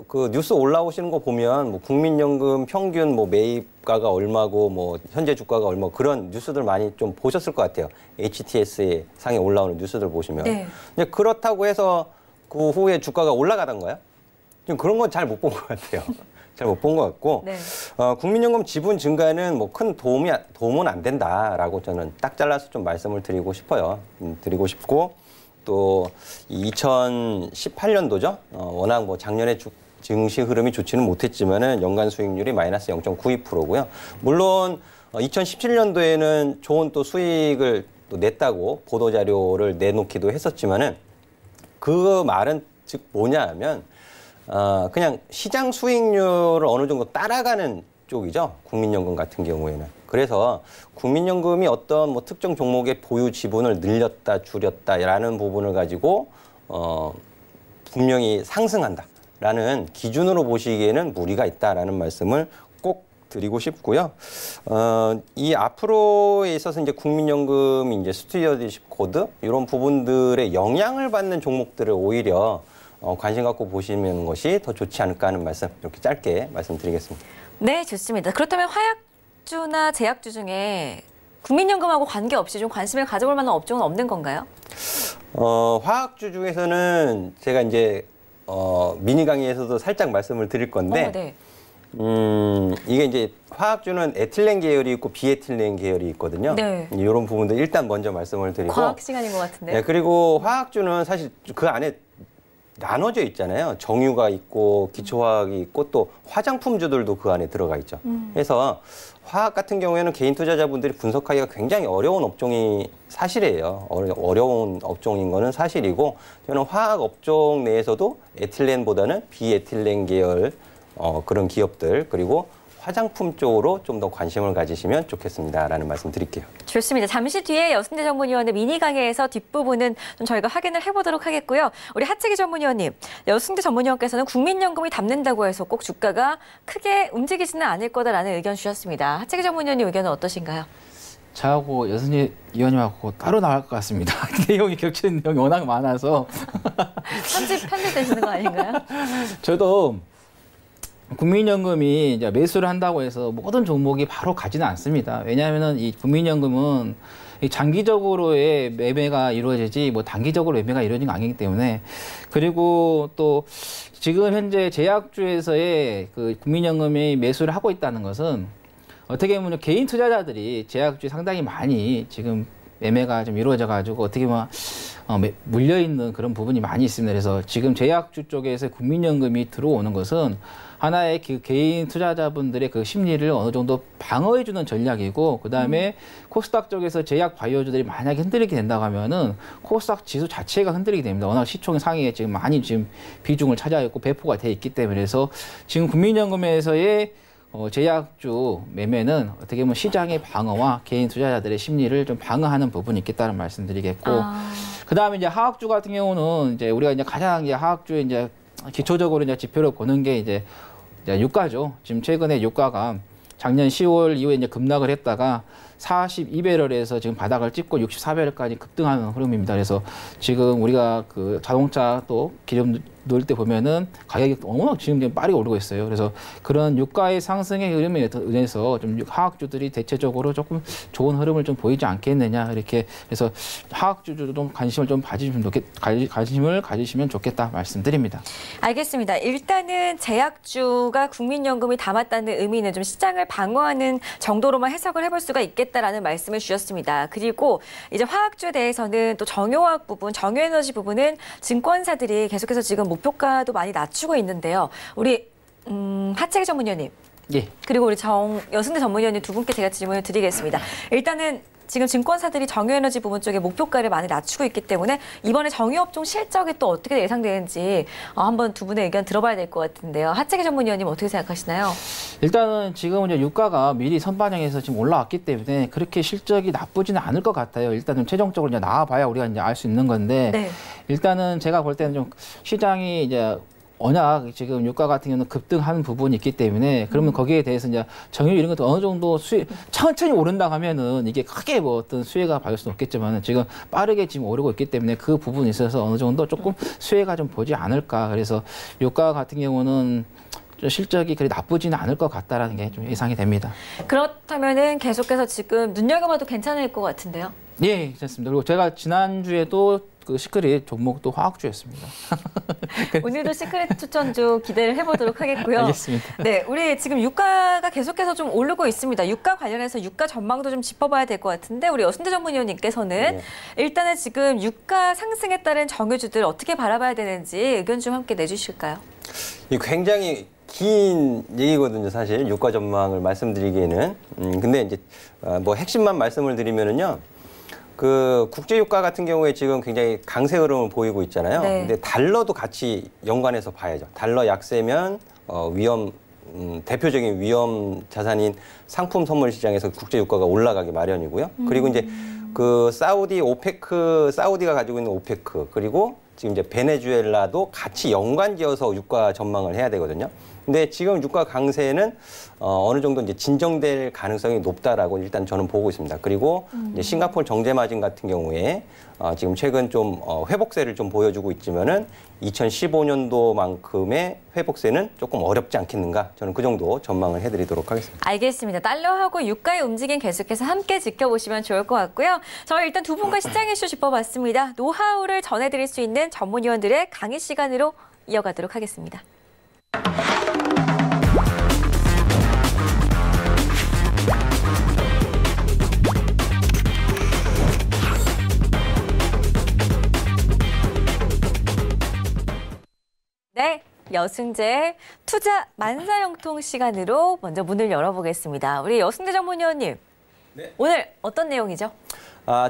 그 뉴스 올라오시는 거 보면 뭐 국민연금 평균 뭐 매입가가 얼마고 뭐 현재 주가가 얼마고 그런 뉴스들 많이 좀 보셨을 것 같아요. HTS 상에 올라오는 뉴스들 보시면. 네. 근데 그렇다고 해서 그 후에 주가가 올라가던가요? 좀 그런 건 잘 못 본 것 같아요. 잘 못 본 것 같고 네. 국민연금 지분 증가에는 뭐 큰 도움은 안 된다라고 저는 딱 잘라서 좀 말씀을 드리고 싶어요. 드리고 싶고. 또 2018년도죠. 워낙 뭐 작년에 증시 흐름이 좋지는 못했지만은 연간 수익률이 마이너스 0.92%고요. 물론 2017년도에는 좋은 또 수익을 또 냈다고 보도 자료를 내놓기도 했었지만은 그 말은 즉 뭐냐하면 그냥 시장 수익률을 어느 정도 따라가는 쪽이죠. 국민연금 같은 경우에는. 그래서 국민연금이 어떤 뭐 특정 종목의 보유 지분을 늘렸다 줄였다라는 부분을 가지고 분명히 상승한다라는 기준으로 보시기에는 무리가 있다라는 말씀을 꼭 드리고 싶고요. 이 앞으로에 있어서 이제 국민연금 이제 스튜어디십 코드 이런 부분들의 영향을 받는 종목들을 오히려 관심 갖고 보시는 것이 더 좋지 않을까 하는 말씀 이렇게 짧게 말씀드리겠습니다. 네, 좋습니다. 그렇다면 화약주나 제약주 중에 국민연금하고 관계없이 좀 관심을 가져볼 만한 업종은 없는 건가요? 화학주 중에서는 제가 이제 미니 강의에서도 살짝 말씀을 드릴 건데 네. 이게 이제 화학주는 에틸렌 계열이 있고 비에틸렌 계열이 있거든요. 네. 이런 부분들 일단 먼저 말씀을 드리고 과학 시간인 것 같은데. 네, 그리고 화학주는 사실 그 안에 나눠져 있잖아요. 정유가 있고 기초화학이 있고 또 화장품주들도 그 안에 들어가 있죠. 그래서 화학 같은 경우에는 개인 투자자분들이 분석하기가 굉장히 어려운 업종이 사실이에요. 어려운 업종인 거는 사실이고 저는 화학 업종 내에서도 에틸렌보다는 비에틸렌 계열 그런 기업들 그리고 화장품 쪽으로 좀 더 관심을 가지시면 좋겠습니다라는 말씀 드릴게요. 좋습니다. 잠시 뒤에 여순대 전문위원의 미니 강의에서 뒷부분은 좀 저희가 확인을 해보도록 하겠고요. 우리 하채기 전문위원님, 여순대 전문위원께서는 국민연금이 담는다고 해서 꼭 주가가 크게 움직이지는 않을 거다라는 의견 주셨습니다. 하채기 전문위원님 의견은 어떠신가요? 저하고 여순희 위원님하고 따로 나올 것 같습니다. 내용이 겹치는 내용이 워낙 많아서 편집되시는 거 아닌가요? 저도 국민연금이 이제 매수를 한다고 해서 모든 종목이 바로 가지는 않습니다. 왜냐하면은 이 국민연금은 장기적으로의 매매가 이루어지지 뭐 단기적으로 매매가 이루어진 게 아니기 때문에 그리고 또 지금 현재 제약주에서의 그 국민연금이 매수를 하고 있다는 것은 어떻게 보면 개인 투자자들이 제약주에 상당히 많이 지금 매매가 좀 이루어져 가지고 어떻게 보면 물려 있는 그런 부분이 많이 있습니다. 그래서 지금 제약주 쪽에서 국민연금이 들어오는 것은 하나의 그 개인 투자자분들의 그 심리를 어느 정도 방어해주는 전략이고, 그 다음에 코스닥 쪽에서 제약 바이오주들이 만약에 흔들리게 된다고 하면은 코스닥 지수 자체가 흔들리게 됩니다. 워낙 시총 상위에 지금 많이 지금 비중을 차지하고 있고 배포가 돼 있기 때문에 그래서 지금 국민연금에서의 제약주 매매는 어떻게 보면 시장의 방어와 개인 투자자들의 심리를 좀 방어하는 부분이 있겠다는 말씀드리겠고, 그 다음에 이제 하학주 같은 경우는 이제 우리가 이제 가장 이제 하학주의 이제 기초적으로 이제 지표를 보는 게 이제 유가죠. 지금 최근에 유가가 작년 10월 이후에 이제 급락을 했다가 42배럴에서 지금 바닥을 찍고 64배럴까지 급등하는 흐름입니다. 그래서 지금 우리가 그 자동차 또 기름 넣을 때 보면은 가격이 워낙 지금 빠르게 오르고 있어요. 그래서 그런 유가의 상승의 흐름에 의해서 좀 하학주들이 대체적으로 조금 좋은 흐름을 좀 보이지 않겠느냐 이렇게 해서 하학주도 좀 관심을 좀 가지시면 좋겠다 말씀드립니다. 알겠습니다. 일단은 제약주가 국민연금이 담았다는 의미는 좀 시장을 방어하는 정도로만 해석을 해볼 수가 있겠다라는 말씀을 주셨습니다. 그리고 이제 화학주에 대해서는 또 정유화학 부분, 정유에너지 부분은 증권사들이 계속해서 지금 목표가도 많이 낮추고 있는데요. 우리 하채기 전문위원님, 예. 그리고 우리 여순대 전문위원님 두 분께 제가 질문을 드리겠습니다. 일단은 지금 증권사들이 정유에너지 부분 쪽에 목표가를 많이 낮추고 있기 때문에 이번에 정유업종 실적이 또 어떻게 예상되는지 한번 두 분의 의견 들어봐야 될 것 같은데요. 하채기 전문위원님 어떻게 생각하시나요? 일단은 지금 이제 유가가 미리 선반영해서 지금 올라왔기 때문에 그렇게 실적이 나쁘지는 않을 것 같아요. 일단은 최종적으로 이제 나와봐야 우리가 이제 알 수 있는 건데, 네. 일단은 제가 볼 때는 좀 시장이 이제 워낙 지금 유가 같은 경우는 급등하는 부분이 있기 때문에 그러면 거기에 대해서 이제 정유 이런 것도 어느 정도 천천히 오른다 하면은 이게 크게 뭐 어떤 수혜가 받을 수는 없겠지만 지금 빠르게 지금 오르고 있기 때문에 그 부분에 있어서 어느 정도 조금 수혜가 좀 보지 않을까. 그래서 유가 같은 경우는 실적이 그리 나쁘지는 않을 것 같다라는 게 좀 예상이 됩니다. 그렇다면은 계속해서 지금 눈여겨봐도 괜찮을 것 같은데요? 예, 괜찮습니다. 그리고 제가 지난주에도 그 시크릿 종목도 화학주였습니다. 오늘도 시크릿 추천주 기대를 해보도록 하겠고요. 알겠습니다. 네, 우리 지금 유가가 계속해서 좀 오르고 있습니다. 유가 관련해서 유가 전망도 좀 짚어봐야 될 것 같은데 우리 여순대 전문위원님께서는 일단은 지금 유가 상승에 따른 정유주들 어떻게 바라봐야 되는지 의견 좀 함께 내주실까요? 이 굉장히 긴 얘기거든요, 사실 유가 전망을 말씀드리기에는. 근데 이제 뭐 핵심만 말씀을 드리면은요. 그 국제 유가 같은 경우에 지금 굉장히 강세 흐름을 보이고 있잖아요. 네. 근데 달러도 같이 연관해서 봐야죠. 달러 약세면 대표적인 위험 자산인 상품 선물 시장에서 국제 유가가 올라가기 마련이고요. 그리고 이제 그 사우디가 가지고 있는 오페크 그리고 지금 이제 베네수엘라도 같이 연관지어서 유가 전망을 해야 되거든요. 근데 지금 유가 강세는 어느 정도 이제 진정될 가능성이 높다라고 일단 저는 보고 있습니다. 그리고 이제 싱가포르 정제 마진 같은 경우에 지금 최근 좀 회복세를 좀 보여주고 있지만은 2015년도만큼의 회복세는 조금 어렵지 않겠는가? 저는 그 정도 전망을 해드리도록 하겠습니다. 알겠습니다. 달러하고 유가의 움직임 계속해서 함께 지켜보시면 좋을 것 같고요. 저희 일단 두 분과 시장 이슈 짚어봤습니다. 노하우를 전해드릴 수 있는 전문위원들의 강의 시간으로 이어가도록 하겠습니다. 네, 여승재 투자 만사형통 시간으로 먼저 문을 열어보겠습니다. 우리 여승재 전문위원님, 네. 오늘 어떤 내용이죠?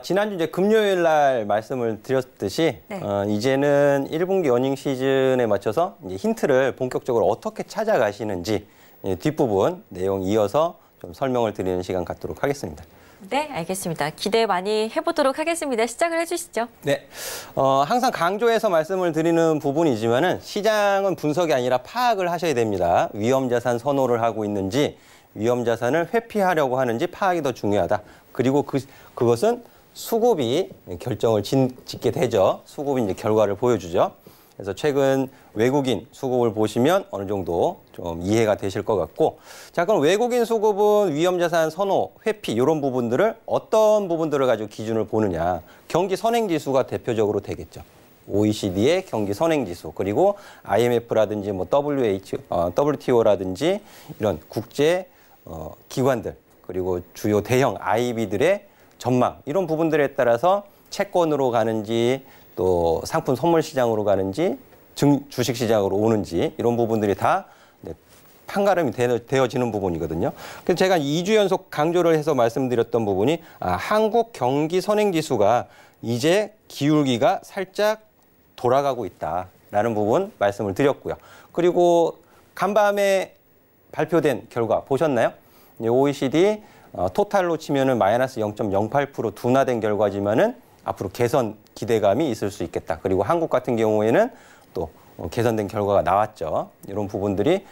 지난주 이제 금요일 날 말씀을 드렸듯이 네. 이제는 1분기 어닝 시즌에 맞춰서 이제 힌트를 본격적으로 어떻게 찾아가시는지 뒷부분 내용 이어서 좀 설명을 드리는 시간 갖도록 하겠습니다. 네, 알겠습니다. 기대 많이 해보도록 하겠습니다. 시작을 해주시죠. 네, 항상 강조해서 말씀을 드리는 부분이지만은 시장은 분석이 아니라 파악을 하셔야 됩니다. 위험자산 선호를 하고 있는지, 위험자산을 회피하려고 하는지 파악이 더 중요하다. 그리고 그것은 수급이 결정을 짓게 되죠. 수급이 이제 결과를 보여주죠. 그래서 최근 외국인 수급을 보시면 어느 정도 좀 이해가 되실 것 같고, 자, 그럼 외국인 수급은 위험자산 선호, 회피 이런 부분들을 어떤 부분들을 가지고 기준을 보느냐. 경기 선행지수가 대표적으로 되겠죠. OECD의 경기 선행지수, 그리고 IMF라든지 뭐 WTO라든지 이런 국제 기관들, 그리고 주요 대형 IB들의 전망, 이런 부분들에 따라서 채권으로 가는지 또 상품 선물 시장으로 가는지 주식 시장으로 오는지 이런 부분들이 다 판가름이 되어지는 부분이거든요. 그래서 제가 2주 연속 강조를 해서 말씀드렸던 부분이 한국 경기 선행지수가 이제 기울기가 살짝 돌아가고 있다라는 부분 말씀을 드렸고요. 그리고 간밤에 발표된 결과 보셨나요? OECD 토탈로 치면은 마이너스 0.08% 둔화된 결과지만은 앞으로 개선 기대감이 있을 수 있겠다. 그리고 한국 같은 경우에는 또 개선된 결과가 나왔죠. 이런 부분들이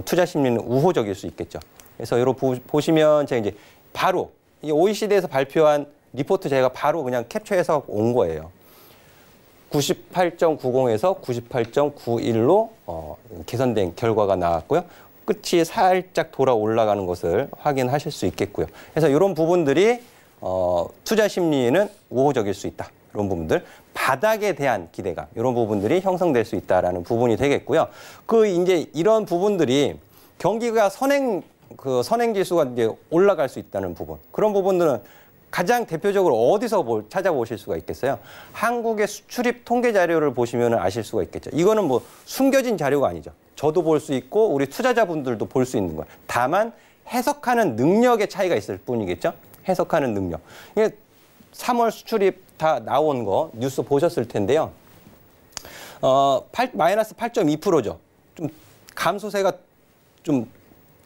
투자 심리는 우호적일 수 있겠죠. 그래서 여러분 보시면 제가 이제 바로 이 OECD에서 발표한 리포트 제가 바로 그냥 캡처해서 온 거예요. 98.90에서 98.91로 개선된 결과가 나왔고요. 끝이 살짝 돌아 올라가는 것을 확인하실 수 있겠고요. 그래서 이런 부분들이 투자 심리에는 우호적일 수 있다. 이런 부분들, 바닥에 대한 기대감, 이런 부분들이 형성될 수 있다라는 부분이 되겠고요. 이제 이런 부분들이 경기가 선행지수가 이제 올라갈 수 있다는 부분, 그런 부분들은 가장 대표적으로 어디서 찾아보실 수가 있겠어요? 한국의 수출입 통계 자료를 보시면 아실 수가 있겠죠. 이거는 뭐 숨겨진 자료가 아니죠. 저도 볼 수 있고 우리 투자자분들도 볼 수 있는 거예요. 다만 해석하는 능력의 차이가 있을 뿐이겠죠. 해석하는 능력. 이게 3월 수출입 다 나온 거 뉴스 보셨을 텐데요. 마이너스 8.2%죠. 좀 감소세가 좀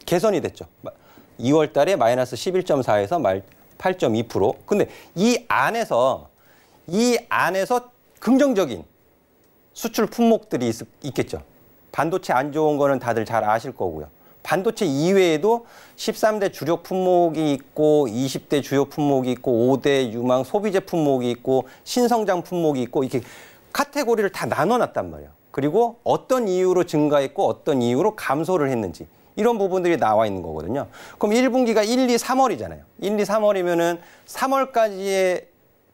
개선이 됐죠. 2월 달에 마이너스 11.4에서 8.2%. 근데 이 안에서 긍정적인 수출 품목들이 있겠죠. 반도체 안 좋은 거는 다들 잘 아실 거고요. 반도체 이외에도 13대 주력 품목이 있고 20대 주요 품목이 있고 5대 유망 소비재 품목이 있고 신성장 품목이 있고 이렇게 카테고리를 다 나눠놨단 말이에요. 그리고 어떤 이유로 증가했고 어떤 이유로 감소를 했는지 이런 부분들이 나와 있는 거거든요. 그럼 1분기가 1, 2, 3월이잖아요. 1, 2, 3월이면은 3월까지의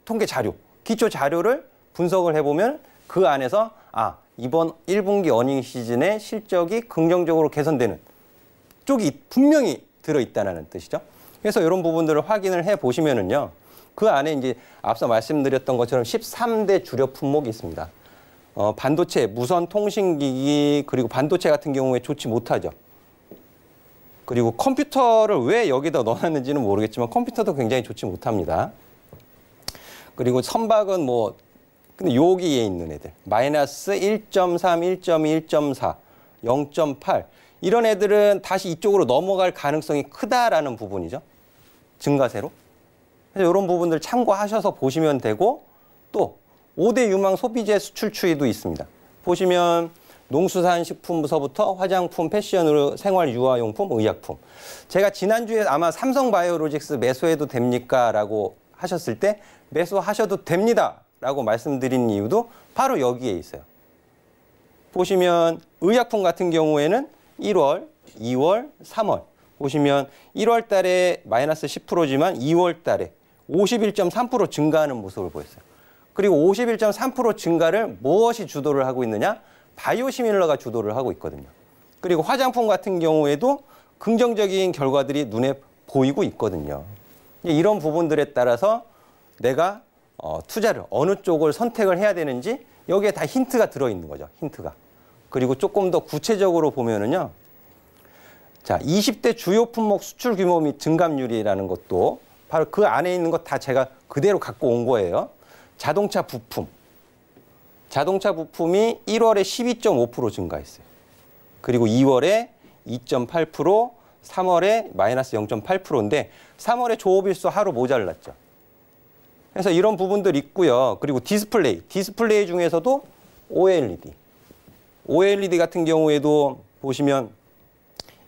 통계 자료, 기초 자료를 분석을 해보면 그 안에서 이번 1분기 어닝 시즌의 실적이 긍정적으로 개선되는 쪽이 분명히 들어있다는 뜻이죠. 그래서 이런 부분들을 확인을 해보시면은요. 그 안에 이제 앞서 말씀드렸던 것처럼 13대 주력 품목이 있습니다. 반도체, 무선 통신기기, 그리고 반도체 같은 경우에 좋지 못하죠. 그리고 컴퓨터를 왜 여기다 넣어놨는지는 모르겠지만 컴퓨터도 굉장히 좋지 못합니다. 그리고 선박은 근데 여기에 있는 애들, 마이너스 1.3, 1.2, 1.4, 0.8 이런 애들은 다시 이쪽으로 넘어갈 가능성이 크다라는 부분이죠. 증가세로. 그래서 이런 부분들 참고하셔서 보시면 되고 또 5대 유망 소비재 수출 추이도 있습니다. 보시면 농수산식품부서부터 화장품, 패션으로 생활 유아용품, 의약품. 제가 지난주에 아마 삼성바이오로직스 매수해도 됩니까? 라고 하셨을 때 매수하셔도 됩니다. 라고 말씀드린 이유도 바로 여기에 있어요. 보시면 의약품 같은 경우에는 1월, 2월, 3월. 보시면 1월 달에 마이너스 10%지만 2월 달에 51.3% 증가하는 모습을 보였어요. 그리고 51.3% 증가를 무엇이 주도를 하고 있느냐? 바이오시밀러가 주도를 하고 있거든요. 그리고 화장품 같은 경우에도 긍정적인 결과들이 눈에 보이고 있거든요. 이런 부분들에 따라서 내가 투자를 어느 쪽을 선택을 해야 되는지 여기에 다 힌트가 들어있는 거죠. 힌트가. 그리고 조금 더 구체적으로 보면은요. 자, 20대 주요 품목 수출 규모 및 증감률이라는 것도 바로 그 안에 있는 것 다 제가 그대로 갖고 온 거예요. 자동차 부품. 자동차 부품이 1월에 12.5% 증가했어요. 그리고 2월에 2.8%, 3월에 마이너스 0.8%인데 3월에 조업일수 하루 모자랐죠. 그래서 이런 부분들 있고요. 그리고 디스플레이 중에서도 OLED. OLED 같은 경우에도 보시면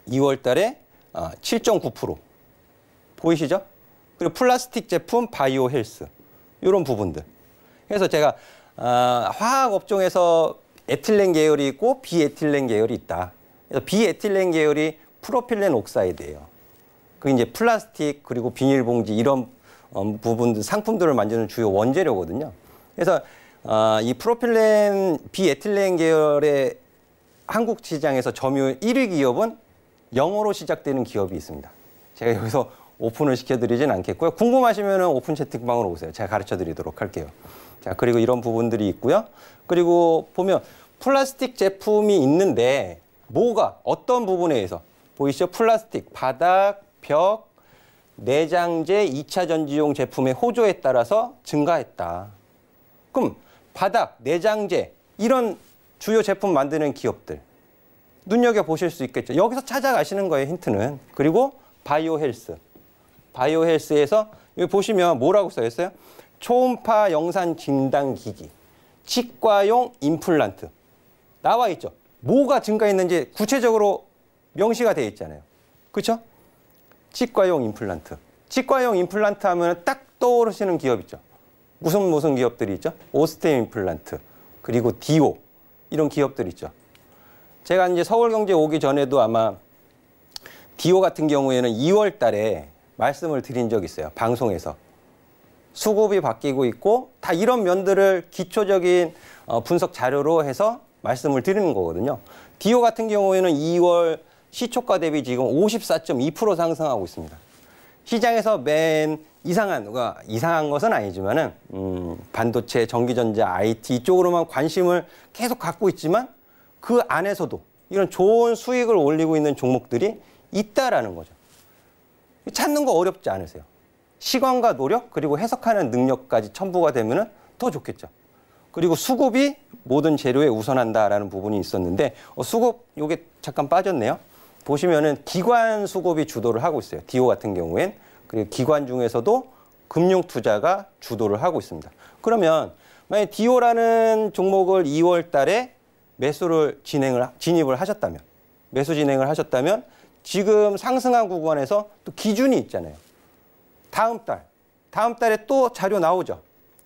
2월 달에 7.9% 보이시죠? 그리고 플라스틱 제품, 바이오 헬스 이런 부분들. 그래서 제가 화학 업종에서 에틸렌 계열이 있고 비에틸렌 계열이 있다. 그래서 비에틸렌 계열이 프로필렌 옥사이드예요. 그게 이제 플라스틱 그리고 비닐봉지 이런 부분들 상품들을 만드는 주요 원재료거든요. 그래서 이 프로필렌 비에틸렌 계열의 한국 시장에서 점유율 1위 기업은 영어로 시작되는 기업이 있습니다. 제가 여기서 오픈을 시켜드리진 않겠고요. 궁금하시면 오픈 채팅방으로 오세요. 제가 가르쳐드리도록 할게요. 자, 그리고 이런 부분들이 있고요. 그리고 보면 플라스틱 제품이 있는데 뭐가 어떤 부분에 의해서 보이시죠? 플라스틱, 바닥, 벽, 내장재, 2차 전지용 제품의 호조에 따라서 증가했다. 그럼 바닥, 내장재 이런 주요 제품 만드는 기업들 눈여겨보실 수 있겠죠. 여기서 찾아가시는 거예요, 힌트는. 그리고 바이오 헬스. 바이오 헬스에서 여기 보시면 뭐라고 써 있어요? 초음파 영상 진단 기기, 치과용 임플란트 나와 있죠. 뭐가 증가했는지 구체적으로 명시가 되어 있잖아요. 그렇죠? 치과용 임플란트. 치과용 임플란트 하면 딱 떠오르시는 기업 있죠. 무슨 기업들이 있죠? 오스템 임플란트, 그리고 디오 이런 기업들 있죠. 제가 이제 서울경제 오기 전에도 아마 디오 같은 경우에는 2월 달에 말씀을 드린 적이 있어요. 방송에서. 수급이 바뀌고 있고 다 이런 면들을 기초적인 분석 자료로 해서 말씀을 드리는 거거든요. 디오 같은 경우에는 2월 시초가 대비 지금 54.2% 상승하고 있습니다. 시장에서 맨 이상한 것은 아니지만은 반도체, 전기전자, IT 이쪽으로만 관심을 계속 갖고 있지만 그 안에서도 이런 좋은 수익을 올리고 있는 종목들이 있다라는 거죠. 찾는 거 어렵지 않으세요. 시간과 노력 그리고 해석하는 능력까지 첨부가 되면은 더 좋겠죠. 그리고 수급이 모든 재료에 우선한다라는 부분이 있었는데 수급 요게 잠깐 빠졌네요. 보시면은 기관 수급이 주도를 하고 있어요. 디오 같은 경우엔. 그리고 기관 중에서도 금융 투자가 주도를 하고 있습니다. 그러면 만약 디오라는 종목을 2월 달에 진입을 하셨다면 매수 진행을 하셨다면 지금 상승한 구간에서 또 기준이 있잖아요. 다음 달에 또 자료 나오죠.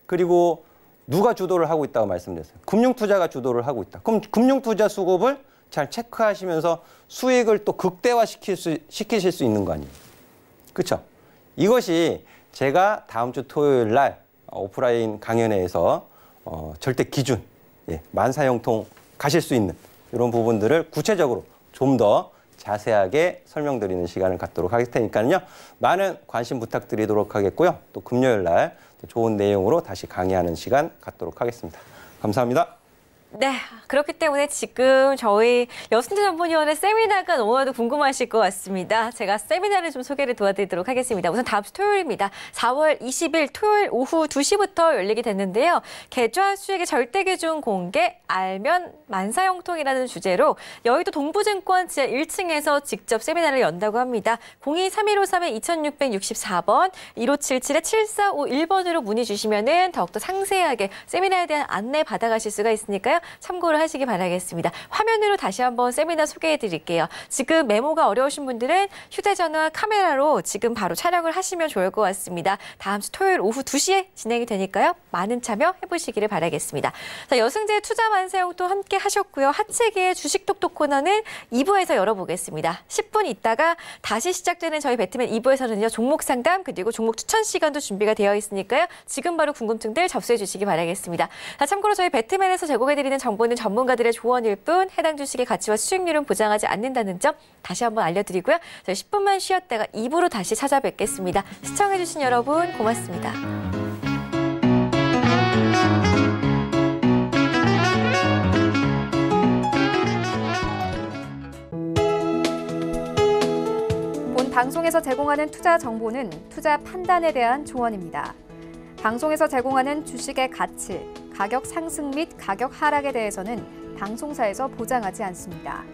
그리고 누가 주도를 하고 있다고 말씀드렸어요. 금융투자가 주도를 하고 있다. 그럼 금융투자 수급을 잘 체크하시면서 수익을 또 극대화시키실 수 있는 거 아니에요. 그렇죠? 이것이 제가 다음 주 토요일 날 오프라인 강연회에서 절대 기준, 만사형통 가실 수 있는 이런 부분들을 구체적으로 좀 더 자세하게 설명드리는 시간을 갖도록 하실 테니까요. 많은 관심 부탁드리도록 하겠고요. 또 금요일 날 또 좋은 내용으로 다시 강의하는 시간 갖도록 하겠습니다. 감사합니다. 네, 그렇기 때문에 지금 저희 여순재 전문위원의 세미나가 너무나도 궁금하실 것 같습니다. 제가 세미나를 좀 소개를 도와드리도록 하겠습니다. 우선 다음 주 토요일입니다. 4월 20일 토요일 오후 2시부터 열리게 됐는데요. 계좌 수익의 절대 기준 공개, 알면 만사형통이라는 주제로 여의도 동부증권 지하 1층에서 직접 세미나를 연다고 합니다. 02-3153-2664번, 1577-7451번으로 문의 주시면은 더욱더 상세하게 세미나에 대한 안내 받아가실 수가 있으니까요. 참고를 하시기 바라겠습니다. 화면으로 다시 한번 세미나 소개해 드릴게요. 지금 메모가 어려우신 분들은 휴대전화 카메라로 지금 바로 촬영을 하시면 좋을 것 같습니다. 다음 주 토요일 오후 2시에 진행이 되니까요. 많은 참여해 보시기를 바라겠습니다. 자, 여승재 투자 만사형통 함께 하셨고요. 하체계의 주식톡톡 코너는 2부에서 열어보겠습니다. 10분 있다가 다시 시작되는 저희 배트맨 2부에서는요. 종목 상담 그리고 종목 추천 시간도 준비가 되어 있으니까요. 지금 바로 궁금증들 접수해 주시기 바라겠습니다. 자, 참고로 저희 배트맨에서 제공해드리는 정보는 전문가들의 조언일 뿐 해당 주식의 가치와 수익률은 보장하지 않는다는 점 다시 한번 알려드리고요. 저희 10분만 쉬었다가 2부로 다시 찾아뵙겠습니다. 시청해주신 여러분 고맙습니다. 방송에서 제공하는 투자 정보는 투자 판단에 대한 조언입니다. 방송에서 제공하는 주식의 가치, 가격 상승 및 가격 하락에 대해서는 방송사에서 보장하지 않습니다.